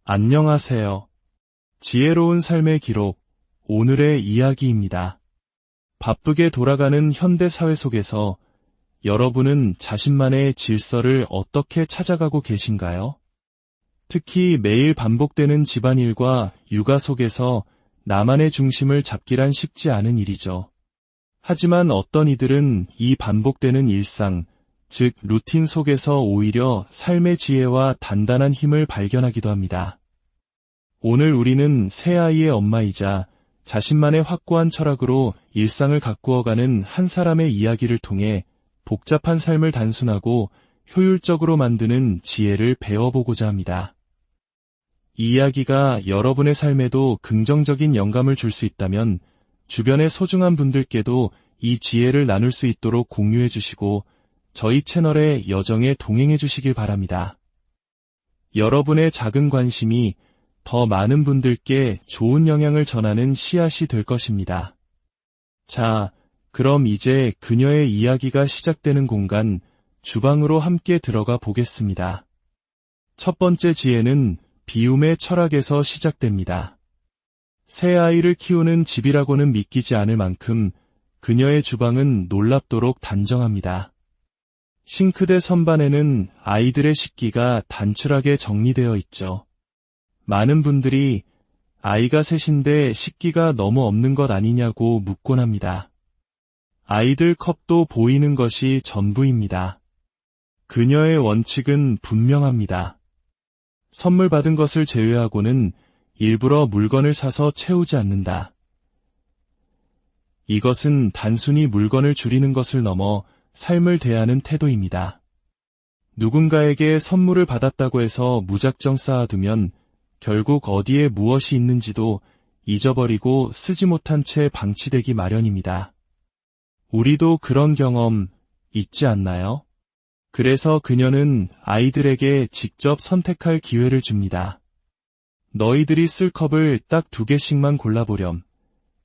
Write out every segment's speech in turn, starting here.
안녕하세요. 지혜로운 삶의 기록, 오늘의 이야기입니다. 바쁘게 돌아가는 현대 사회 속에서 여러분은 자신만의 질서를 어떻게 찾아가고 계신가요? 특히 매일 반복되는 집안일과 육아 속에서 나만의 중심을 잡기란 쉽지 않은 일이죠. 하지만 어떤 이들은 이 반복되는 일상, 즉 루틴 속에서 오히려 삶의 지혜와 단단한 힘을 발견하기도 합니다. 오늘 우리는 새 아이의 엄마이자 자신만의 확고한 철학으로 일상을 가꾸어가는 한 사람의 이야기를 통해 복잡한 삶을 단순하고 효율적으로 만드는 지혜를 배워보고자 합니다. 이 이야기가 여러분의 삶에도 긍정적인 영감을 줄 수 있다면 주변의 소중한 분들께도 이 지혜를 나눌 수 있도록 공유해 주시고 저희 채널의 여정에 동행해 주시길 바랍니다. 여러분의 작은 관심이 더 많은 분들께 좋은 영향을 전하는 씨앗이 될 것입니다. 자, 그럼 이제 그녀의 이야기가 시작되는 공간, 주방으로 함께 들어가 보겠습니다. 첫 번째 지혜는 비움의 철학에서 시작됩니다. 새 아이를 키우는 집이라고는 믿기지 않을 만큼 그녀의 주방은 놀랍도록 단정합니다. 싱크대 선반에는 아이들의 식기가 단출하게 정리되어 있죠. 많은 분들이 아이가 셋인데 식기가 너무 없는 것 아니냐고 묻곤 합니다. 아이들 컵도 보이는 것이 전부입니다. 그녀의 원칙은 분명합니다. 선물 받은 것을 제외하고는 일부러 물건을 사서 채우지 않는다. 이것은 단순히 물건을 줄이는 것을 넘어 삶을 대하는 태도입니다. 누군가에게 선물을 받았다고 해서 무작정 쌓아두면 결국 어디에 무엇이 있는지도 잊어버리고 쓰지 못한 채 방치되기 마련입니다. 우리도 그런 경험 있지 않나요? 그래서 그녀는 아이들에게 직접 선택할 기회를 줍니다. 너희들이 쓸 컵을 딱 2개씩만 골라보렴.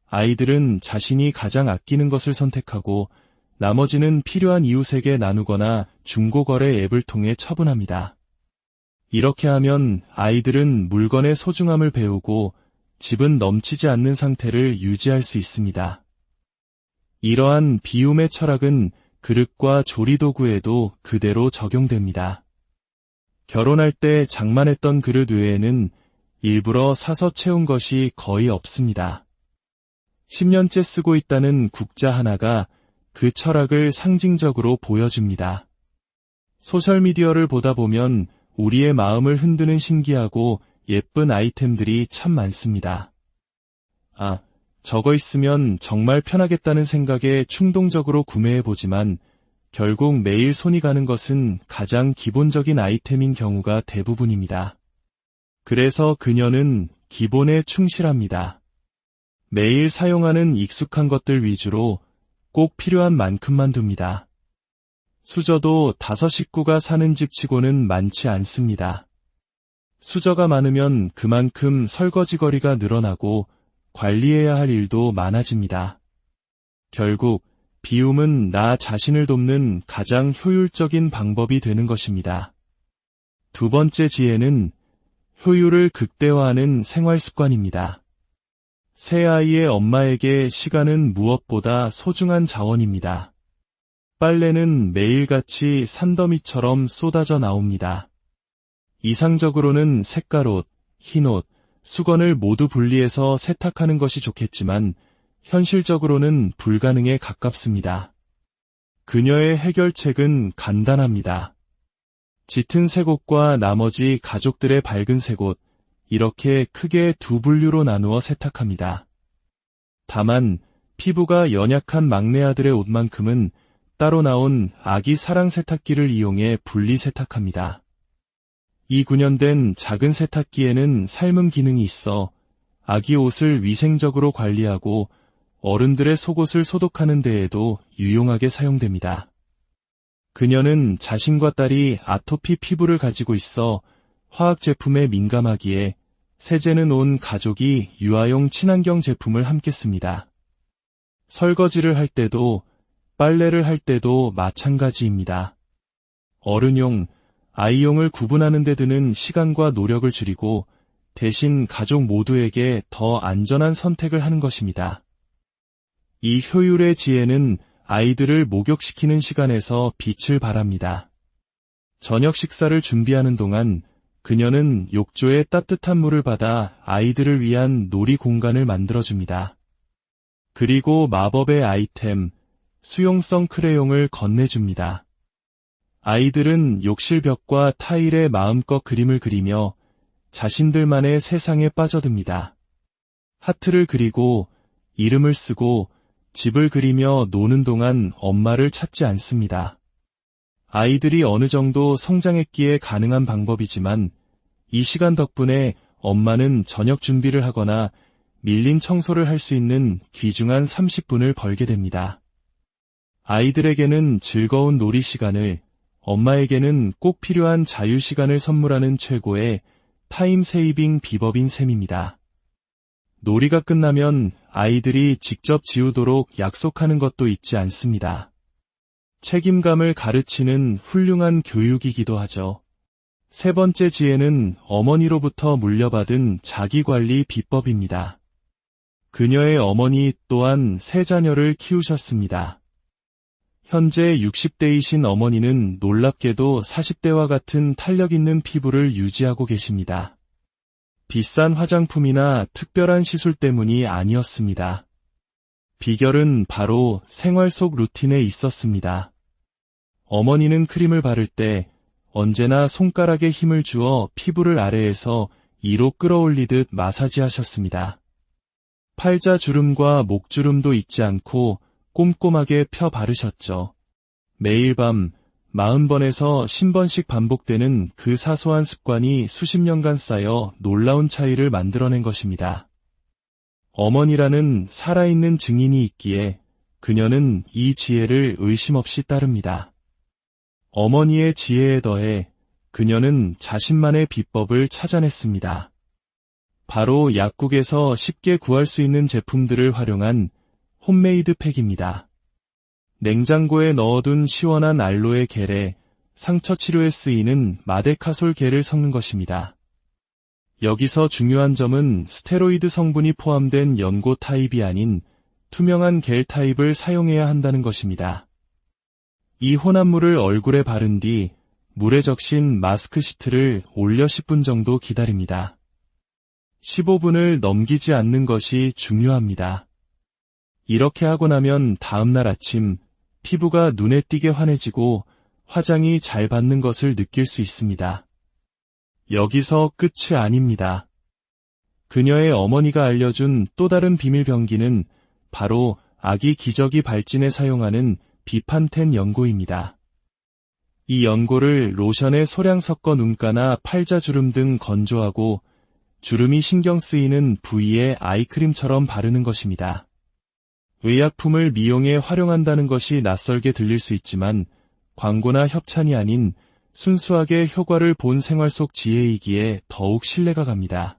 아이들은 자신이 가장 아끼는 것을 선택하고 나머지는 필요한 이웃에게 나누거나 중고거래 앱을 통해 처분합니다. 이렇게 하면 아이들은 물건의 소중함을 배우고 집은 넘치지 않는 상태를 유지할 수 있습니다. 이러한 비움의 철학은 그릇과 조리도구에도 그대로 적용됩니다. 결혼할 때 장만했던 그릇 외에는 일부러 사서 채운 것이 거의 없습니다. 10년째 쓰고 있다는 국자 하나가 그 철학을 상징적으로 보여줍니다. 소셜미디어를 보다 보면 우리의 마음을 흔드는 신기하고 예쁜 아이템들이 참 많습니다. 저거 있으면 정말 편하겠다는 생각에 충동적으로 구매해보지만 결국 매일 손이 가는 것은 가장 기본적인 아이템인 경우가 대부분입니다. 그래서 그녀는 기본에 충실합니다. 매일 사용하는 익숙한 것들 위주로 꼭 필요한 만큼만 둡니다. 수저도 5 식구가 사는 집 치고는 많지 않습니다. 수저가 많으면 그만큼 설거지 거리가 늘어나고 관리해야 할 일도 많아집니다. 결국 비움은 나 자신을 돕는 가장 효율적인 방법이 되는 것입니다. 두 번째 지혜는 효율을 극대화하는 생활 습관입니다. 새 아이의 엄마에게 시간은 무엇보다 소중한 자원입니다. 빨래는 매일같이 산더미처럼 쏟아져 나옵니다. 이상적으로는 색깔옷, 흰옷, 수건을 모두 분리해서 세탁하는 것이 좋겠지만 현실적으로는 불가능에 가깝습니다. 그녀의 해결책은 간단합니다. 짙은 색옷과 나머지 가족들의 밝은 색옷, 이렇게 크게 2분류로 나누어 세탁합니다. 다만 피부가 연약한 막내 아들의 옷만큼은 따로 나온 아기 사랑 세탁기를 이용해 분리 세탁합니다. 이 구현된 작은 세탁기에는 삶음 기능이 있어 아기 옷을 위생적으로 관리하고 어른들의 속옷을 소독하는 데에도 유용하게 사용됩니다. 그녀는 자신과 딸이 아토피 피부를 가지고 있어 화학 제품에 민감하기에 세제는 온 가족이 유아용 친환경 제품을 함께 씁니다. 설거지를 할 때도 빨래를 할 때도 마찬가지입니다. 어른용, 아이용을 구분하는 데 드는 시간과 노력을 줄이고 대신 가족 모두에게 더 안전한 선택을 하는 것입니다. 이 효율의 지혜는 아이들을 목욕시키는 시간에서 빛을 발합니다. 저녁 식사를 준비하는 동안 그녀는 욕조에 따뜻한 물을 받아 아이들을 위한 놀이 공간을 만들어줍니다. 그리고 마법의 아이템, 수용성 크레용을 건네줍니다. 아이들은 욕실 벽과 타일에 마음껏 그림을 그리며 자신들만의 세상에 빠져듭니다. 하트를 그리고 이름을 쓰고 집을 그리며 노는 동안 엄마를 찾지 않습니다. 아이들이 어느 정도 성장했기에 가능한 방법이지만 이 시간 덕분에 엄마는 저녁 준비를 하거나 밀린 청소를 할 수 있는 귀중한 30분을 벌게 됩니다. 아이들에게는 즐거운 놀이 시간을, 엄마에게는 꼭 필요한 자유 시간을 선물하는 최고의 타임 세이빙 비법인 셈입니다. 놀이가 끝나면 아이들이 직접 지우도록 약속하는 것도 잊지 않습니다. 책임감을 가르치는 훌륭한 교육이기도 하죠. 세 번째 지혜는 어머니로부터 물려받은 자기관리 비법입니다. 그녀의 어머니 또한 세 자녀를 키우셨습니다. 현재 60대이신 어머니는 놀랍게도 40대와 같은 탄력 있는 피부를 유지하고 계십니다. 비싼 화장품이나 특별한 시술 때문이 아니었습니다. 비결은 바로 생활 속 루틴에 있었습니다. 어머니는 크림을 바를 때 언제나 손가락에 힘을 주어 피부를 아래에서 위로 끌어올리듯 마사지하셨습니다. 팔자주름과 목주름도 잊지 않고 꼼꼼하게 펴 바르셨죠. 매일 밤 40번에서 50번씩 반복되는 그 사소한 습관이 수십 년간 쌓여 놀라운 차이를 만들어낸 것입니다. 어머니라는 살아있는 증인이 있기에 그녀는 이 지혜를 의심 없이 따릅니다. 어머니의 지혜에 더해 그녀는 자신만의 비법을 찾아냈습니다. 바로 약국에서 쉽게 구할 수 있는 제품들을 활용한 홈메이드 팩입니다. 냉장고에 넣어둔 시원한 알로에 겔에 상처 치료에 쓰이는 마데카솔 겔을 섞는 것입니다. 여기서 중요한 점은 스테로이드 성분이 포함된 연고 타입이 아닌 투명한 겔 타입을 사용해야 한다는 것입니다. 이 혼합물을 얼굴에 바른 뒤 물에 적신 마스크 시트를 올려 10분 정도 기다립니다. 15분을 넘기지 않는 것이 중요합니다. 이렇게 하고 나면 다음날 아침 피부가 눈에 띄게 환해지고 화장이 잘 받는 것을 느낄 수 있습니다. 여기서 끝이 아닙니다. 그녀의 어머니가 알려준 또 다른 비밀 병기는 바로 아기 기저귀 발진에 사용하는 비판텐 연고입니다. 이 연고를 로션에 소량 섞어 눈가나 팔자주름 등 건조하고 주름이 신경 쓰이는 부위에 아이크림처럼 바르는 것입니다. 의약품을 미용에 활용한다는 것이 낯설게 들릴 수 있지만 광고나 협찬이 아닌 순수하게 효과를 본 생활 속 지혜이기에 더욱 신뢰가 갑니다.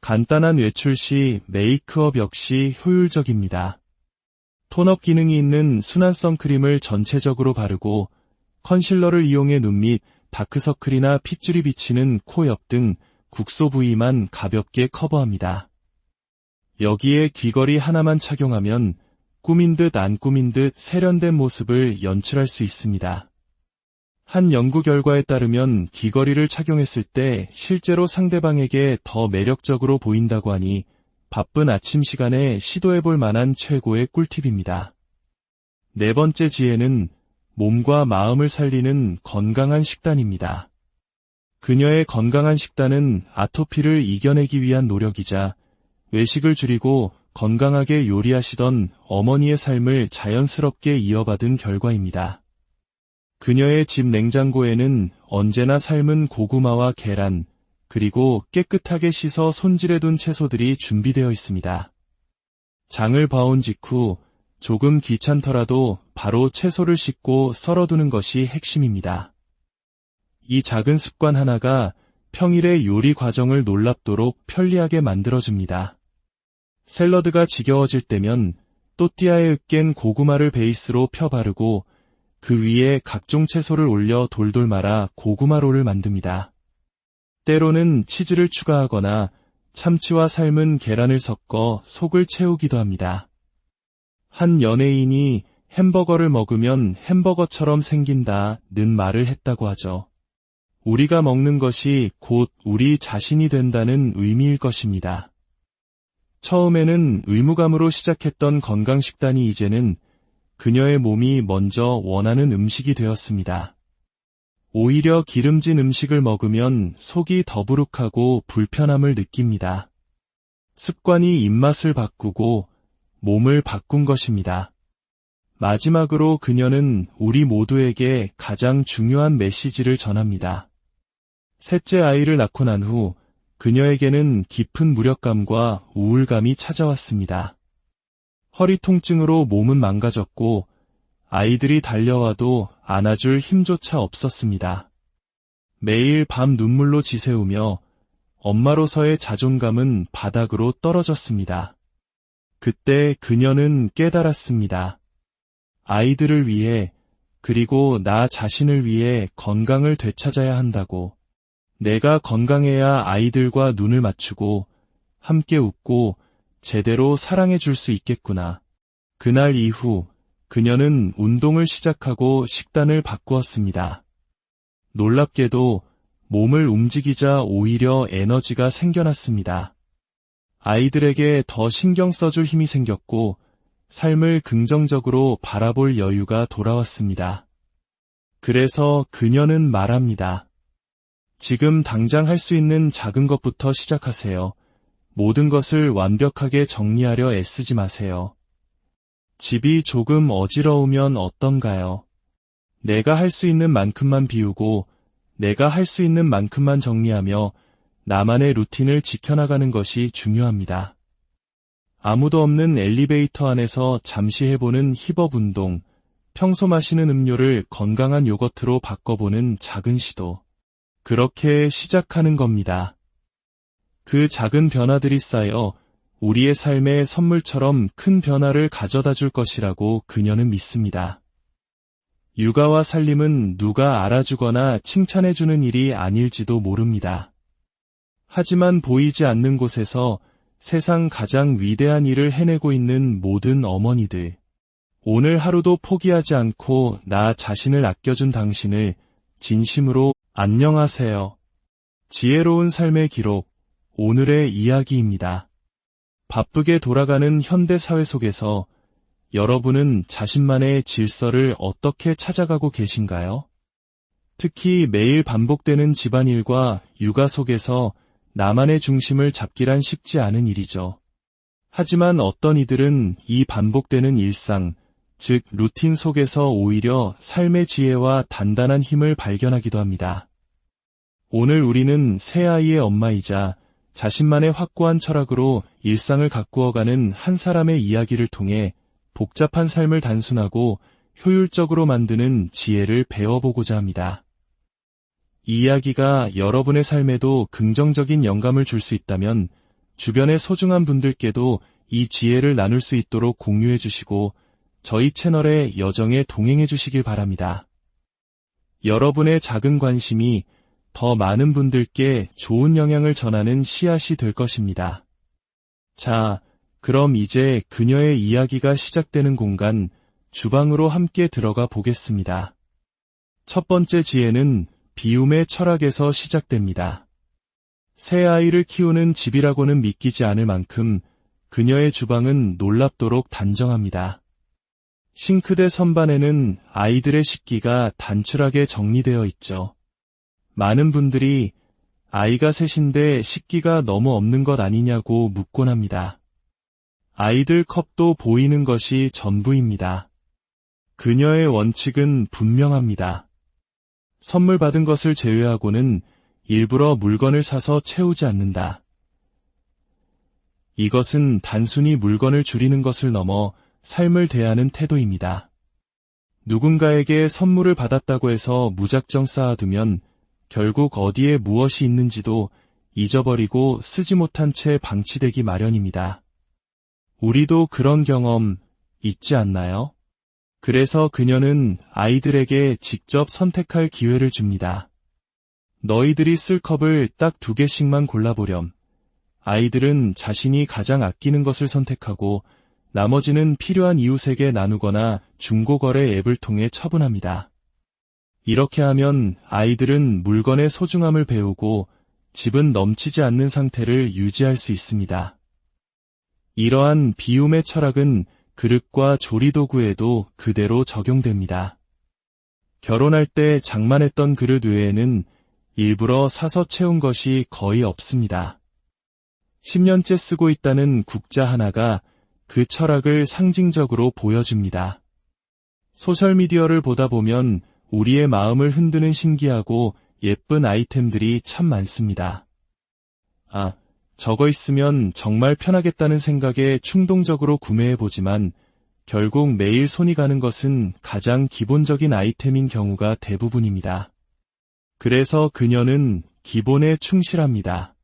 간단한 외출 시 메이크업 역시 효율적입니다. 톤업 기능이 있는 순한 선크림을 전체적으로 바르고 컨실러를 이용해 눈 밑 다크서클이나 핏줄이 비치는 코 옆 등 국소 부위만 가볍게 커버합니다. 여기에 귀걸이 하나만 착용하면 꾸민 듯 안 꾸민 듯 세련된 모습을 연출할 수 있습니다. 한 연구 결과에 따르면 귀걸이를 착용했을 때 실제로 상대방에게 더 매력적으로 보인다고 하니 바쁜 아침 시간에 시도해볼 만한 최고의 꿀팁입니다. 네 번째 지혜는 몸과 마음을 살리는 건강한 식단입니다. 그녀의 건강한 식단은 아토피를 이겨내기 위한 노력이자 외식을 줄이고 건강하게 요리하시던 어머니의 삶을 자연스럽게 이어받은 결과입니다. 그녀의 집 냉장고에는 언제나 삶은 고구마와 계란, 그리고 깨끗하게 씻어 손질해둔 채소들이 준비되어 있습니다. 장을 봐온 직후 조금 귀찮더라도 바로 채소를 씻고 썰어두는 것이 핵심입니다. 이 작은 습관 하나가 평일의 요리 과정을 놀랍도록 편리하게 만들어줍니다. 샐러드가 지겨워질 때면 또띠아에 으깬 고구마를 베이스로 펴 바르고 그 위에 각종 채소를 올려 돌돌 말아 고구마롤을 만듭니다. 때로는 치즈를 추가하거나 참치와 삶은 계란을 섞어 속을 채우기도 합니다. 한 연예인이 햄버거를 먹으면 햄버거처럼 생긴다는 말을 했다고 하죠. 우리가 먹는 것이 곧 우리 자신이 된다는 의미일 것입니다. 처음에는 의무감으로 시작했던 건강식단이 이제는 그녀의 몸이 먼저 원하는 음식이 되었습니다. 오히려 기름진 음식을 먹으면 속이 더부룩하고 불편함을 느낍니다. 습관이 입맛을 바꾸고 몸을 바꾼 것입니다. 마지막으로 그녀는 우리 모두에게 가장 중요한 메시지를 전합니다. 셋째 아이를 낳고 난 후 그녀에게는 깊은 무력감과 우울감이 찾아왔습니다. 허리 통증으로 몸은 망가졌고 아이들이 달려와도 안아줄 힘조차 없었습니다. 매일 밤 눈물로 지새우며 엄마로서의 자존감은 바닥으로 떨어졌습니다. 그때 그녀는 깨달았습니다. 아이들을 위해 그리고 나 자신을 위해 건강을 되찾아야 한다고. 내가 건강해야 아이들과 눈을 맞추고 함께 웃고 제대로 사랑해 줄 수 있겠구나. 그날 이후 그녀는 운동을 시작하고 식단을 바꾸었습니다. 놀랍게도 몸을 움직이자 오히려 에너지가 생겨났습니다. 아이들에게 더 신경 써줄 힘이 생겼고 삶을 긍정적으로 바라볼 여유가 돌아왔습니다. 그래서 그녀는 말합니다. 지금 당장 할 수 있는 작은 것부터 시작하세요. 모든 것을 완벽하게 정리하려 애쓰지 마세요. 집이 조금 어지러우면 어떤가요? 내가 할 수 있는 만큼만 비우고 내가 할 수 있는 만큼만 정리하며 나만의 루틴을 지켜나가는 것이 중요합니다. 아무도 없는 엘리베이터 안에서 잠시 해보는 힙업 운동, 평소 마시는 음료를 건강한 요거트로 바꿔보는 작은 시도. 그렇게 시작하는 겁니다. 그 작은 변화들이 쌓여 우리의 삶의 선물처럼 큰 변화를 가져다 줄 것이라고 그녀는 믿습니다. 육아와 살림은 누가 알아주거나 칭찬해주는 일이 아닐지도 모릅니다. 하지만 보이지 않는 곳에서 세상 가장 위대한 일을 해내고 있는 모든 어머니들. 오늘 하루도 포기하지 않고 나 자신을 아껴준 당신을 진심으로 안녕하세요. 지혜로운 삶의 기록, 오늘의 이야기입니다. 바쁘게 돌아가는 현대 사회 속에서 여러분은 자신만의 질서를 어떻게 찾아가고 계신가요? 특히 매일 반복되는 집안일과 육아 속에서 나만의 중심을 잡기란 쉽지 않은 일이죠. 하지만 어떤 이들은 이 반복되는 일상, 즉 루틴 속에서 오히려 삶의 지혜와 단단한 힘을 발견하기도 합니다. 오늘 우리는 새 아이의 엄마이자 자신만의 확고한 철학으로 일상을 가꾸어가는 한 사람의 이야기를 통해 복잡한 삶을 단순하고 효율적으로 만드는 지혜를 배워보고자 합니다. 이 이야기가 여러분의 삶에도 긍정적인 영감을 줄 수 있다면 주변의 소중한 분들께도 이 지혜를 나눌 수 있도록 공유해 주시고 저희 채널의 여정에 동행해 주시길 바랍니다. 여러분의 작은 관심이 더 많은 분들께 좋은 영향을 전하는 씨앗이 될 것입니다. 자, 그럼 이제 그녀의 이야기가 시작되는 공간, 주방으로 함께 들어가 보겠습니다. 첫 번째 지혜는 비움의 철학에서 시작됩니다. 새 아이를 키우는 집이라고는 믿기지 않을 만큼 그녀의 주방은 놀랍도록 단정합니다. 싱크대 선반에는 아이들의 식기가 단출하게 정리되어 있죠. 많은 분들이 아이가 셋인데 식기가 너무 없는 것 아니냐고 묻곤 합니다. 아이들 컵도 보이는 것이 전부입니다. 그녀의 원칙은 분명합니다. 선물 받은 것을 제외하고는 일부러 물건을 사서 채우지 않는다. 이것은 단순히 물건을 줄이는 것을 넘어 삶을 대하는 태도입니다. 누군가에게 선물을 받았다고 해서 무작정 쌓아두면 결국 어디에 무엇이 있는지도 잊어버리고 쓰지 못한 채 방치되기 마련입니다. 우리도 그런 경험 있지 않나요? 그래서 그녀는 아이들에게 직접 선택할 기회를 줍니다. 너희들이 쓸 컵을 딱 2개씩만 골라보렴. 아이들은 자신이 가장 아끼는 것을 선택하고 나머지는 필요한 이웃에게 나누거나 중고거래 앱을 통해 처분합니다. 이렇게 하면 아이들은 물건의 소중함을 배우고 집은 넘치지 않는 상태를 유지할 수 있습니다. 이러한 비움의 철학은 그릇과 조리도구에도 그대로 적용됩니다. 결혼할 때 장만했던 그릇 외에는 일부러 사서 채운 것이 거의 없습니다. 10년째 쓰고 있다는 국자 하나가 그 철학을 상징적으로 보여줍니다. 소셜미디어를 보다 보면 우리의 마음을 흔드는 신기하고 예쁜 아이템들이 참 많습니다. 저거 있으면 정말 편하겠다는 생각에 충동적으로 구매해보지만 결국 매일 손이 가는 것은 가장 기본적인 아이템인 경우가 대부분입니다. 그래서 그녀는 기본에 충실합니다.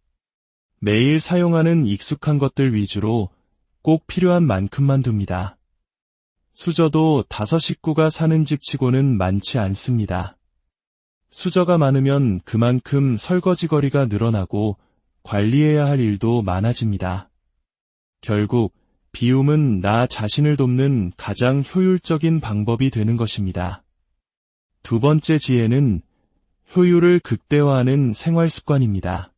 매일 사용하는 익숙한 것들 위주로 꼭 필요한 만큼만 둡니다. 수저도 5 식구가 사는 집 치고는 많지 않습니다. 수저가 많으면 그만큼 설거지거리가 늘어나고 관리해야 할 일도 많아집니다. 결국 비움은 나 자신을 돕는 가장 효율적인 방법이 되는 것입니다. 2번째 지혜는 효율을 극대화하는 생활습관입니다.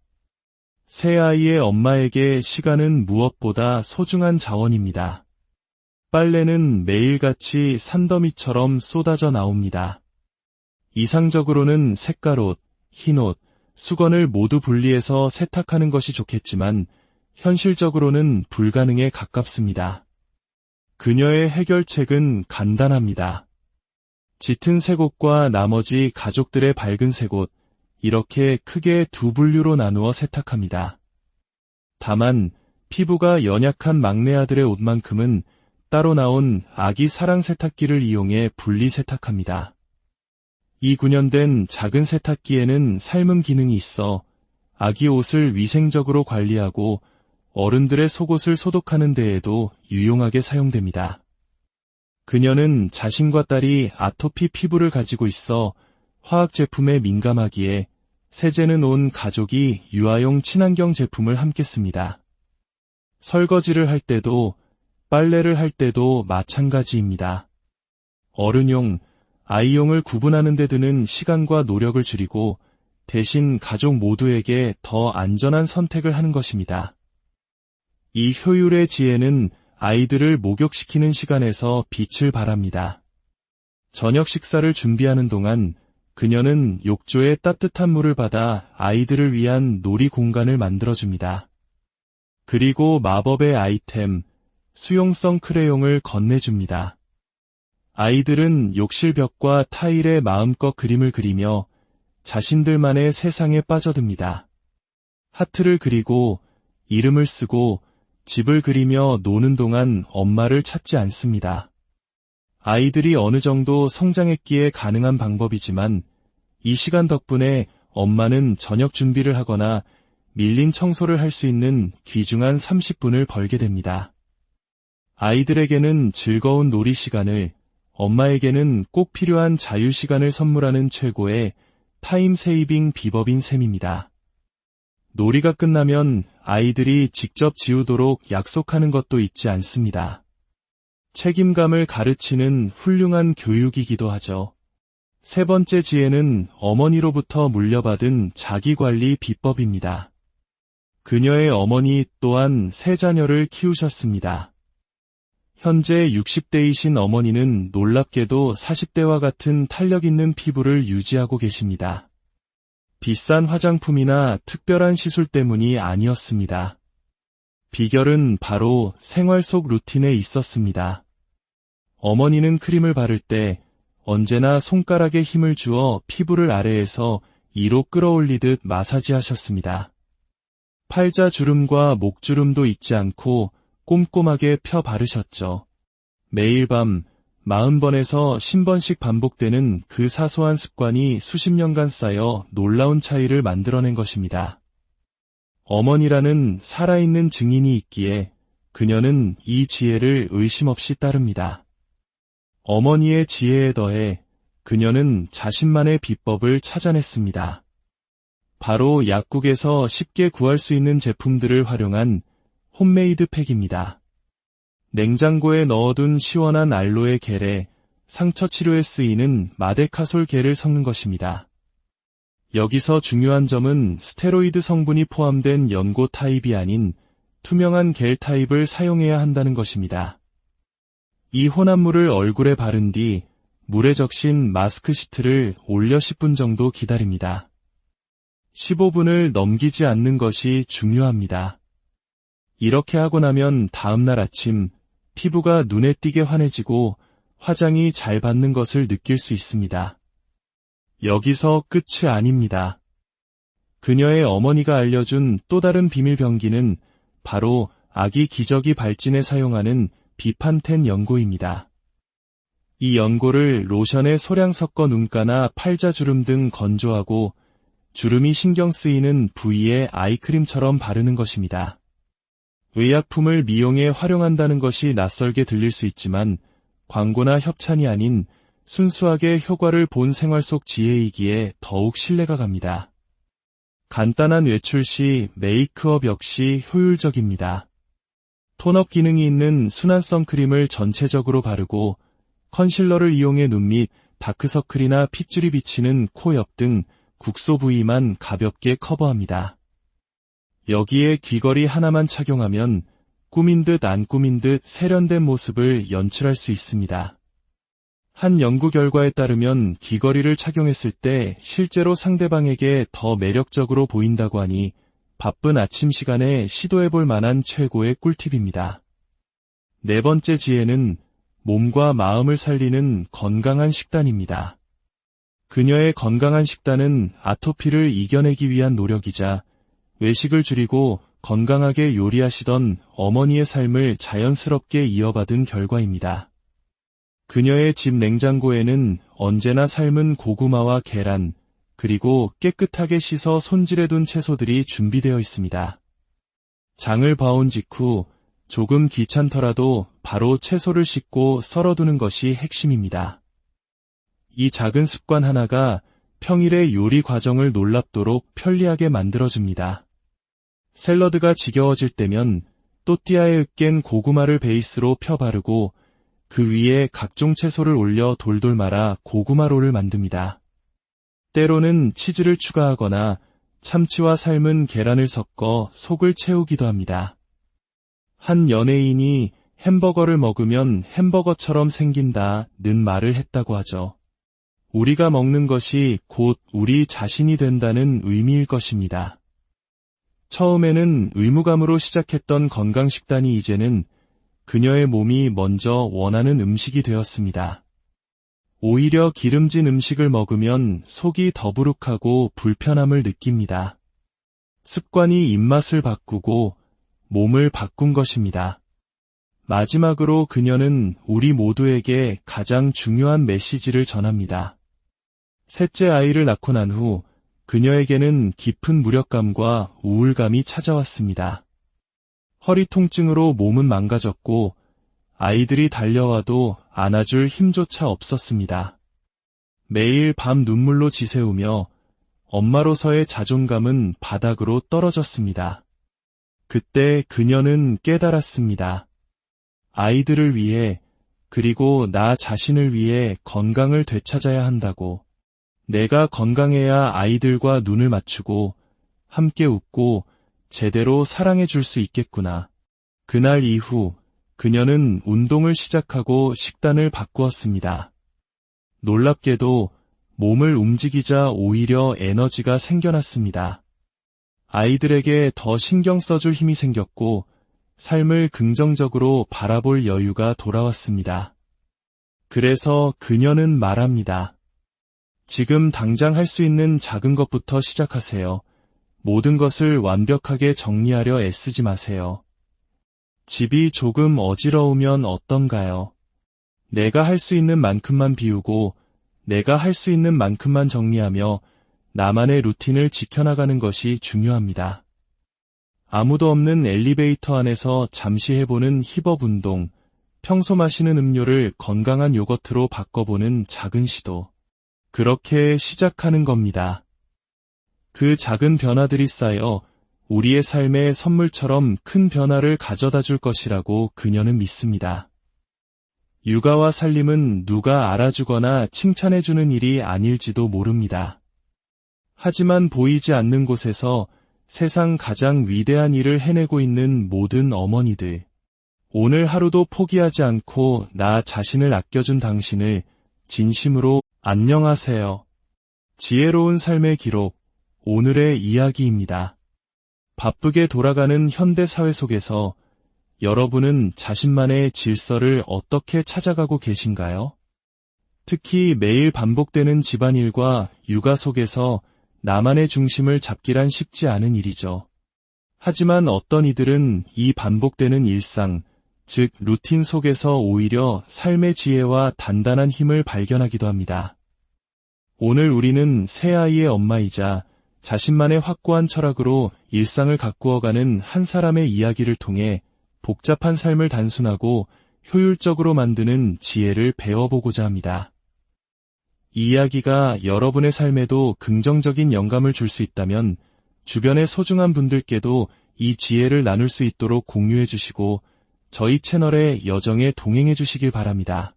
새 아이의 엄마에게 시간은 무엇보다 소중한 자원입니다. 빨래는 매일같이 산더미처럼 쏟아져 나옵니다. 이상적으로는 색깔옷, 흰옷, 수건을 모두 분리해서 세탁하는 것이 좋겠지만 현실적으로는 불가능에 가깝습니다. 그녀의 해결책은 간단합니다. 짙은 색옷과 나머지 가족들의 밝은 색옷, 이렇게 크게 2분류로 나누어 세탁합니다. 다만 피부가 연약한 막내 아들의 옷만큼은 따로 나온 아기 사랑 세탁기를 이용해 분리 세탁합니다. 이 구현된 작은 세탁기에는 삶음 기능이 있어 아기 옷을 위생적으로 관리하고 어른들의 속옷을 소독하는 데에도 유용하게 사용됩니다. 그녀는 자신과 딸이 아토피 피부를 가지고 있어 화학 제품에 민감하기에 세제는 온 가족이 유아용 친환경 제품을 함께 씁니다. 설거지를 할 때도 빨래를 할 때도 마찬가지입니다. 어른용, 아이용을 구분하는 데 드는 시간과 노력을 줄이고 대신 가족 모두에게 더 안전한 선택을 하는 것입니다. 이 효율의 지혜는 아이들을 목욕시키는 시간에서 빛을 발합니다. 저녁 식사를 준비하는 동안 그녀는 욕조에 따뜻한 물을 받아 아이들을 위한 놀이 공간을 만들어줍니다. 그리고 마법의 아이템, 수용성 크레용을 건네줍니다. 아이들은 욕실 벽과 타일에 마음껏 그림을 그리며 자신들만의 세상에 빠져듭니다. 하트를 그리고 이름을 쓰고 집을 그리며 노는 동안 엄마를 찾지 않습니다. 아이들이 어느 정도 성장했기에 가능한 방법이지만 이 시간 덕분에 엄마는 저녁 준비를 하거나 밀린 청소를 할 수 있는 귀중한 30분을 벌게 됩니다. 아이들에게는 즐거운 놀이 시간을, 엄마에게는 꼭 필요한 자유 시간을 선물하는 최고의 타임 세이빙 비법인 셈입니다. 놀이가 끝나면 아이들이 직접 지우도록 약속하는 것도 잊지 않습니다. 책임감을 가르치는 훌륭한 교육이기도 하죠. 3번째 지혜는 어머니로부터 물려받은 자기관리 비법입니다. 그녀의 어머니 또한 3자녀를 키우셨습니다. 현재 60대이신 어머니는 놀랍게도 40대와 같은 탄력 있는 피부를 유지하고 계십니다. 비싼 화장품이나 특별한 시술 때문이 아니었습니다. 비결은 바로 생활 속 루틴에 있었습니다. 어머니는 크림을 바를 때 언제나 손가락에 힘을 주어 피부를 아래에서 위로 끌어올리듯 마사지하셨습니다. 팔자주름과 목주름도 잊지 않고 꼼꼼하게 펴 바르셨죠. 매일 밤 40번에서 50번씩 반복되는 그 사소한 습관이 수십 년간 쌓여 놀라운 차이를 만들어낸 것입니다. 어머니라는 살아있는 증인이 있기에 그녀는 이 지혜를 의심 없이 따릅니다. 어머니의 지혜에 더해 그녀는 자신만의 비법을 찾아냈습니다. 바로 약국에서 쉽게 구할 수 있는 제품들을 활용한 홈메이드 팩입니다. 냉장고에 넣어둔 시원한 알로에 겔에 상처 치료에 쓰이는 마데카솔 겔을 섞는 것입니다. 여기서 중요한 점은 스테로이드 성분이 포함된 연고 타입이 아닌 투명한 겔 타입을 사용해야 한다는 것입니다. 이 혼합물을 얼굴에 바른 뒤 물에 적신 마스크 시트를 올려 10분 정도 기다립니다. 15분을 넘기지 않는 것이 중요합니다. 이렇게 하고 나면 다음날 아침 피부가 눈에 띄게 환해지고 화장이 잘 받는 것을 느낄 수 있습니다. 여기서 끝이 아닙니다. 그녀의 어머니가 알려준 또 다른 비밀 병기는 바로 아기 기저귀 발진에 사용하는 비판텐 연고입니다. 이 연고를 로션에 소량 섞어 눈가나 팔자주름 등 건조하고 주름이 신경 쓰이는 부위에 아이크림처럼 바르는 것입니다. 의약품을 미용에 활용한다는 것이 낯설게 들릴 수 있지만 광고나 협찬이 아닌 순수하게 효과를 본 생활 속 지혜이기에 더욱 신뢰가 갑니다. 간단한 외출 시 메이크업 역시 효율적입니다. 톤업 기능이 있는 순한 선크림을 전체적으로 바르고 컨실러를 이용해 눈 밑 다크서클이나 핏줄이 비치는 코 옆 등 국소 부위만 가볍게 커버합니다. 여기에 귀걸이 하나만 착용하면 꾸민 듯 안 꾸민 듯 세련된 모습을 연출할 수 있습니다. 한 연구 결과에 따르면 귀걸이를 착용했을 때 실제로 상대방에게 더 매력적으로 보인다고 하니 바쁜 아침 시간에 시도해볼 만한 최고의 꿀팁입니다. 네 번째 지혜는 몸과 마음을 살리는 건강한 식단입니다. 그녀의 건강한 식단은 아토피를 이겨내기 위한 노력이자 외식을 줄이고 건강하게 요리하시던 어머니의 삶을 자연스럽게 이어받은 결과입니다. 그녀의 집 냉장고에는 언제나 삶은 고구마와 계란, 그리고 깨끗하게 씻어 손질해둔 채소들이 준비되어 있습니다. 장을 봐온 직후 조금 귀찮더라도 바로 채소를 씻고 썰어두는 것이 핵심입니다. 이 작은 습관 하나가 평일의 요리 과정을 놀랍도록 편리하게 만들어줍니다. 샐러드가 지겨워질 때면 또띠아에 으깬 고구마를 베이스로 펴 바르고 그 위에 각종 채소를 올려 돌돌 말아 고구마롤을 만듭니다. 때로는 치즈를 추가하거나 참치와 삶은 계란을 섞어 속을 채우기도 합니다. 한 연예인이 햄버거를 먹으면 햄버거처럼 생긴다는 말을 했다고 하죠. 우리가 먹는 것이 곧 우리 자신이 된다는 의미일 것입니다. 처음에는 의무감으로 시작했던 건강식단이 이제는 그녀의 몸이 먼저 원하는 음식이 되었습니다. 오히려 기름진 음식을 먹으면 속이 더부룩하고 불편함을 느낍니다. 습관이 입맛을 바꾸고 몸을 바꾼 것입니다. 마지막으로 그녀는 우리 모두에게 가장 중요한 메시지를 전합니다. 셋째 아이를 낳고 난 후 그녀에게는 깊은 무력감과 우울감이 찾아왔습니다. 허리 통증으로 몸은 망가졌고 아이들이 달려와도 안아줄 힘조차 없었습니다. 매일 밤 눈물로 지새우며 엄마로서의 자존감은 바닥으로 떨어졌습니다. 그때 그녀는 깨달았습니다. 아이들을 위해 그리고 나 자신을 위해 건강을 되찾아야 한다고. 내가 건강해야 아이들과 눈을 맞추고 함께 웃고 제대로 사랑해 줄 수 있겠구나. 그날 이후 그녀는 운동을 시작하고 식단을 바꾸었습니다. 놀랍게도 몸을 움직이자 오히려 에너지가 생겨났습니다. 아이들에게 더 신경 써줄 힘이 생겼고 삶을 긍정적으로 바라볼 여유가 돌아왔습니다. 그래서 그녀는 말합니다. 지금 당장 할 수 있는 작은 것부터 시작하세요. 모든 것을 완벽하게 정리하려 애쓰지 마세요. 집이 조금 어지러우면 어떤가요? 내가 할 수 있는 만큼만 비우고 내가 할 수 있는 만큼만 정리하며 나만의 루틴을 지켜나가는 것이 중요합니다. 아무도 없는 엘리베이터 안에서 잠시 해보는 힙업 운동, 평소 마시는 음료를 건강한 요거트로 바꿔보는 작은 시도. 그렇게 시작하는 겁니다. 그 작은 변화들이 쌓여 우리의 삶의 선물처럼 큰 변화를 가져다 줄 것이라고 그녀는 믿습니다. 육아와 살림은 누가 알아주거나 칭찬해주는 일이 아닐지도 모릅니다. 하지만 보이지 않는 곳에서 세상 가장 위대한 일을 해내고 있는 모든 어머니들, 오늘 하루도 포기하지 않고 나 자신을 아껴준 당신을 진심으로 안녕하세요. 지혜로운 삶의 기록, 오늘의 이야기입니다. 바쁘게 돌아가는 현대 사회 속에서 여러분은 자신만의 질서를 어떻게 찾아가고 계신가요? 특히 매일 반복되는 집안일과 육아 속에서 나만의 중심을 잡기란 쉽지 않은 일이죠. 하지만 어떤 이들은 이 반복되는 일상, 즉 루틴 속에서 오히려 삶의 지혜와 단단한 힘을 발견하기도 합니다. 오늘 우리는 새 아이의 엄마이자 자신만의 확고한 철학으로 일상을 가꾸어가는 한 사람의 이야기를 통해 복잡한 삶을 단순하고 효율적으로 만드는 지혜를 배워보고자 합니다. 이 이야기가 여러분의 삶에도 긍정적인 영감을 줄 수 있다면 주변의 소중한 분들께도 이 지혜를 나눌 수 있도록 공유해 주시고 저희 채널의 여정에 동행해 주시길 바랍니다.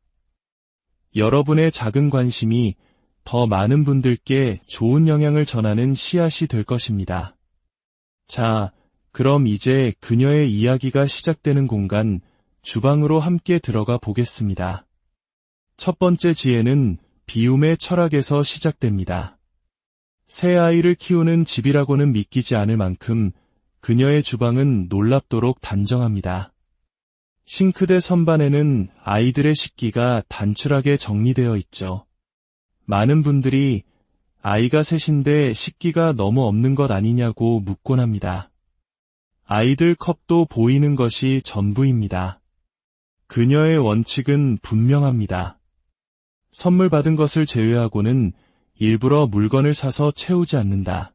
여러분의 작은 관심이 더 많은 분들께 좋은 영향을 전하는 씨앗이 될 것입니다. 자, 그럼 이제 그녀의 이야기가 시작되는 공간, 주방으로 함께 들어가 보겠습니다. 첫 번째 지혜는 비움의 철학에서 시작됩니다. 새 아이를 키우는 집이라고는 믿기지 않을 만큼 그녀의 주방은 놀랍도록 단정합니다. 싱크대 선반에는 아이들의 식기가 단출하게 정리되어 있죠. 많은 분들이 아이가 셋인데 식기가 너무 없는 것 아니냐고 묻곤 합니다. 아이들 컵도 보이는 것이 전부입니다. 그녀의 원칙은 분명합니다. 선물 받은 것을 제외하고는 일부러 물건을 사서 채우지 않는다.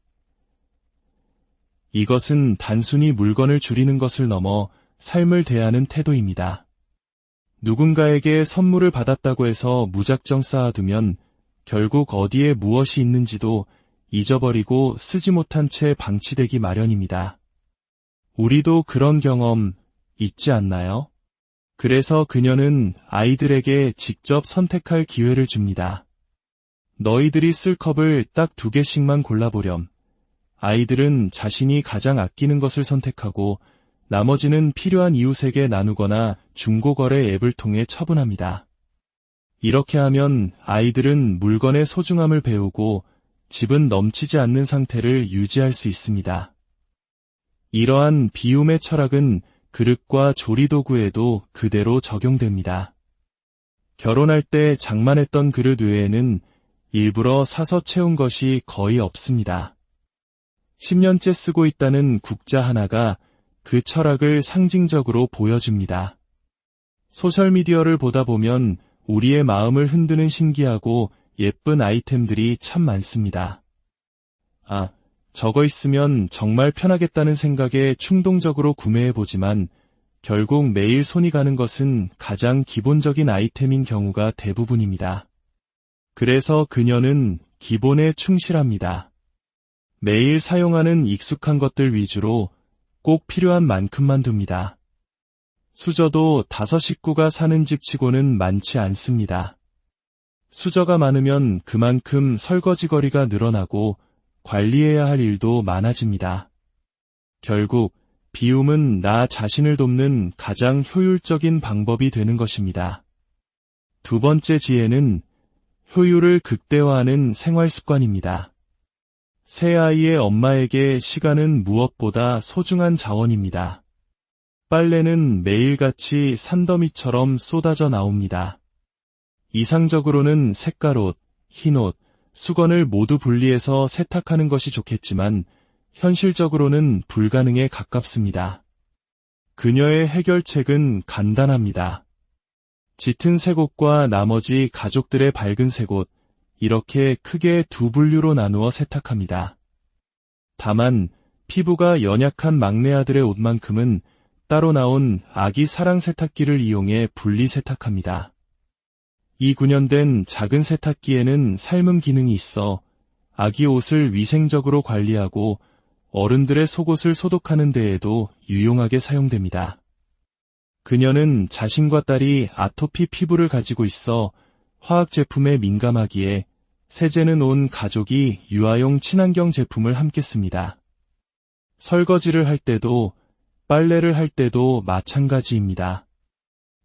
이것은 단순히 물건을 줄이는 것을 넘어 삶을 대하는 태도입니다. 누군가에게 선물을 받았다고 해서 무작정 쌓아두면 결국 어디에 무엇이 있는지도 잊어버리고 쓰지 못한 채 방치되기 마련입니다. 우리도 그런 경험 있지 않나요? 그래서 그녀는 아이들에게 직접 선택할 기회를 줍니다. 너희들이 쓸 컵을 딱 2개씩만 골라보렴. 아이들은 자신이 가장 아끼는 것을 선택하고 나머지는 필요한 이웃에게 나누거나 중고거래 앱을 통해 처분합니다. 이렇게 하면 아이들은 물건의 소중함을 배우고 집은 넘치지 않는 상태를 유지할 수 있습니다. 이러한 비움의 철학은 그릇과 조리도구에도 그대로 적용됩니다. 결혼할 때 장만했던 그릇 외에는 일부러 사서 채운 것이 거의 없습니다. 10년째 쓰고 있다는 국자 하나가 그 철학을 상징적으로 보여줍니다. 소셜미디어를 보다 보면 우리의 마음을 흔드는 신기하고 예쁜 아이템들이 참 많습니다. 저거 있으면 정말 편하겠다는 생각에 충동적으로 구매해보지만 결국 매일 손이 가는 것은 가장 기본적인 아이템인 경우가 대부분입니다. 그래서 그녀는 기본에 충실합니다. 매일 사용하는 익숙한 것들 위주로 꼭 필요한 만큼만 둡니다. 수저도 5 식구가 사는 집 치고는 많지 않습니다. 수저가 많으면 그만큼 설거지거리가 늘어나고 관리해야 할 일도 많아집니다. 결국 비움은 나 자신을 돕는 가장 효율적인 방법이 되는 것입니다. 두 번째 지혜는 효율을 극대화하는 생활 습관입니다. 새 아이의 엄마에게 시간은 무엇보다 소중한 자원입니다. 빨래는 매일같이 산더미처럼 쏟아져 나옵니다. 이상적으로는 색깔옷, 흰옷, 수건을 모두 분리해서 세탁하는 것이 좋겠지만 현실적으로는 불가능에 가깝습니다. 그녀의 해결책은 간단합니다. 짙은 색옷과 나머지 가족들의 밝은 색옷, 이렇게 크게 2분류로 나누어 세탁합니다. 다만 피부가 연약한 막내 아들의 옷만큼은 따로 나온 아기 사랑 세탁기를 이용해 분리 세탁합니다. 이 구현된 작은 세탁기에는 삶음 기능이 있어 아기 옷을 위생적으로 관리하고 어른들의 속옷을 소독하는 데에도 유용하게 사용됩니다. 그녀는 자신과 딸이 아토피 피부를 가지고 있어 화학 제품에 민감하기에 세제는 온 가족이 유아용 친환경 제품을 함께 씁니다. 설거지를 할 때도 빨래를 할 때도 마찬가지입니다.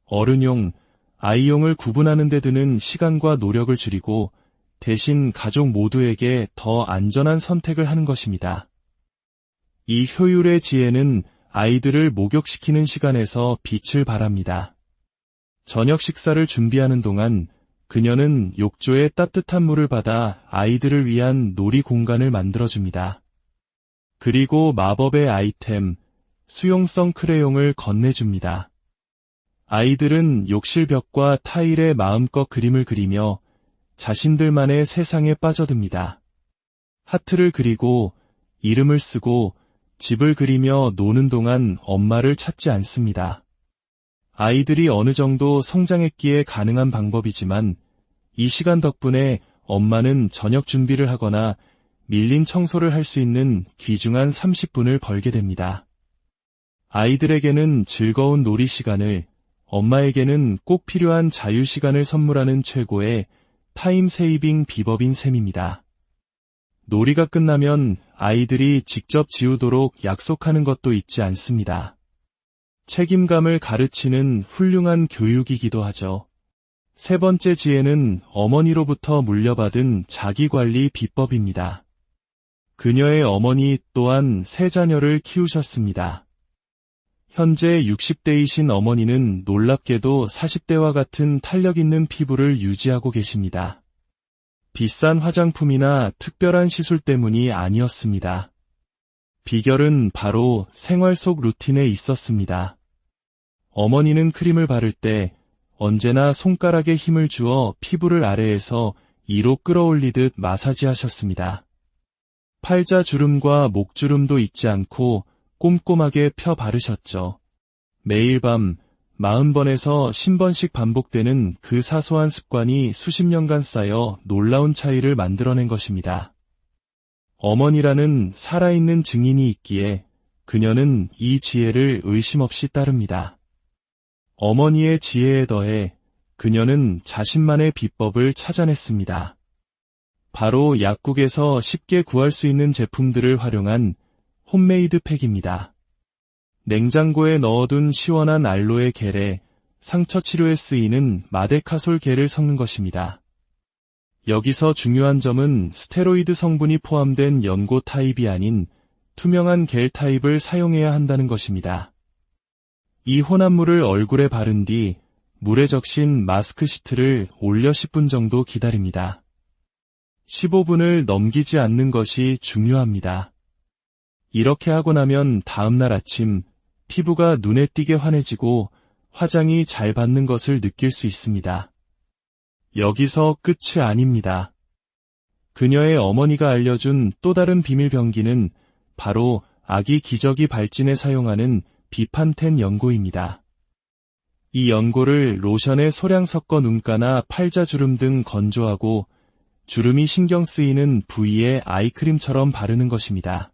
어른용, 아이용을 구분하는 데 드는 시간과 노력을 줄이고 대신 가족 모두에게 더 안전한 선택을 하는 것입니다. 이 효율의 지혜는 아이들을 목욕시키는 시간에서 빛을 발합니다. 저녁 식사를 준비하는 동안 그녀는 욕조에 따뜻한 물을 받아 아이들을 위한 놀이 공간을 만들어줍니다. 그리고 마법의 아이템, 수용성 크레용을 건네줍니다. 아이들은 욕실 벽과 타일에 마음껏 그림을 그리며 자신들만의 세상에 빠져듭니다. 하트를 그리고 이름을 쓰고 집을 그리며 노는 동안 엄마를 찾지 않습니다. 아이들이 어느 정도 성장했기에 가능한 방법이지만 이 시간 덕분에 엄마는 저녁 준비를 하거나 밀린 청소를 할 수 있는 귀중한 30분을 벌게 됩니다. 아이들에게는 즐거운 놀이 시간을, 엄마에게는 꼭 필요한 자유 시간을 선물하는 최고의 타임 세이빙 비법인 셈입니다. 놀이가 끝나면 아이들이 직접 지우도록 약속하는 것도 잊지 않습니다. 책임감을 가르치는 훌륭한 교육이기도 하죠. 세 번째 지혜는 어머니로부터 물려받은 자기관리 비법입니다. 그녀의 어머니 또한 세 자녀를 키우셨습니다. 현재 60대이신 어머니는 놀랍게도 40대와 같은 탄력 있는 피부를 유지하고 계십니다. 비싼 화장품이나 특별한 시술 때문이 아니었습니다. 비결은 바로 생활 속 루틴에 있었습니다. 어머니는 크림을 바를 때 언제나 손가락에 힘을 주어 피부를 아래에서 위로 끌어올리듯 마사지하셨습니다. 팔자주름과 목주름도 잊지 않고 꼼꼼하게 펴 바르셨죠. 매일 밤 40번에서 50번씩 반복되는 그 사소한 습관이 수십 년간 쌓여 놀라운 차이를 만들어낸 것입니다. 어머니라는 살아있는 증인이 있기에 그녀는 이 지혜를 의심 없이 따릅니다. 어머니의 지혜에 더해 그녀는 자신만의 비법을 찾아냈습니다. 바로 약국에서 쉽게 구할 수 있는 제품들을 활용한 홈메이드 팩입니다. 냉장고에 넣어둔 시원한 알로에 겔에 상처 치료에 쓰이는 마데카솔 겔을 섞는 것입니다. 여기서 중요한 점은 스테로이드 성분이 포함된 연고 타입이 아닌 투명한 겔 타입을 사용해야 한다는 것입니다. 이 혼합물을 얼굴에 바른 뒤 물에 적신 마스크 시트를 올려 10분 정도 기다립니다. 15분을 넘기지 않는 것이 중요합니다. 이렇게 하고 나면 다음날 아침 피부가 눈에 띄게 환해지고 화장이 잘 받는 것을 느낄 수 있습니다. 여기서 끝이 아닙니다. 그녀의 어머니가 알려준 또 다른 비밀 병기는 바로 아기 기저귀 발진에 사용하는 비판텐 연고입니다. 이 연고를 로션에 소량 섞어 눈가나 팔자주름 등 건조하고 주름이 신경 쓰이는 부위에 아이크림처럼 바르는 것입니다.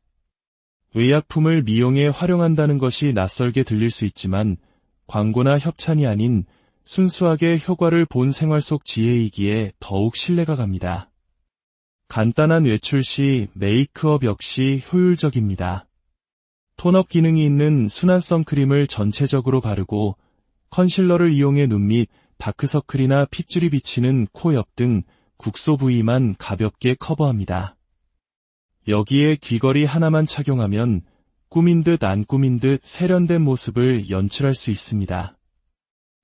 의약품을 미용에 활용한다는 것이 낯설게 들릴 수 있지만 광고나 협찬이 아닌 순수하게 효과를 본 생활 속 지혜이기에 더욱 신뢰가 갑니다. 간단한 외출 시 메이크업 역시 효율적입니다. 톤업 기능이 있는 순한 선크림을 전체적으로 바르고 컨실러를 이용해 눈 밑 다크서클이나 핏줄이 비치는 코 옆 등 국소 부위만 가볍게 커버합니다. 여기에 귀걸이 하나만 착용하면 꾸민 듯 안 꾸민 듯 세련된 모습을 연출할 수 있습니다.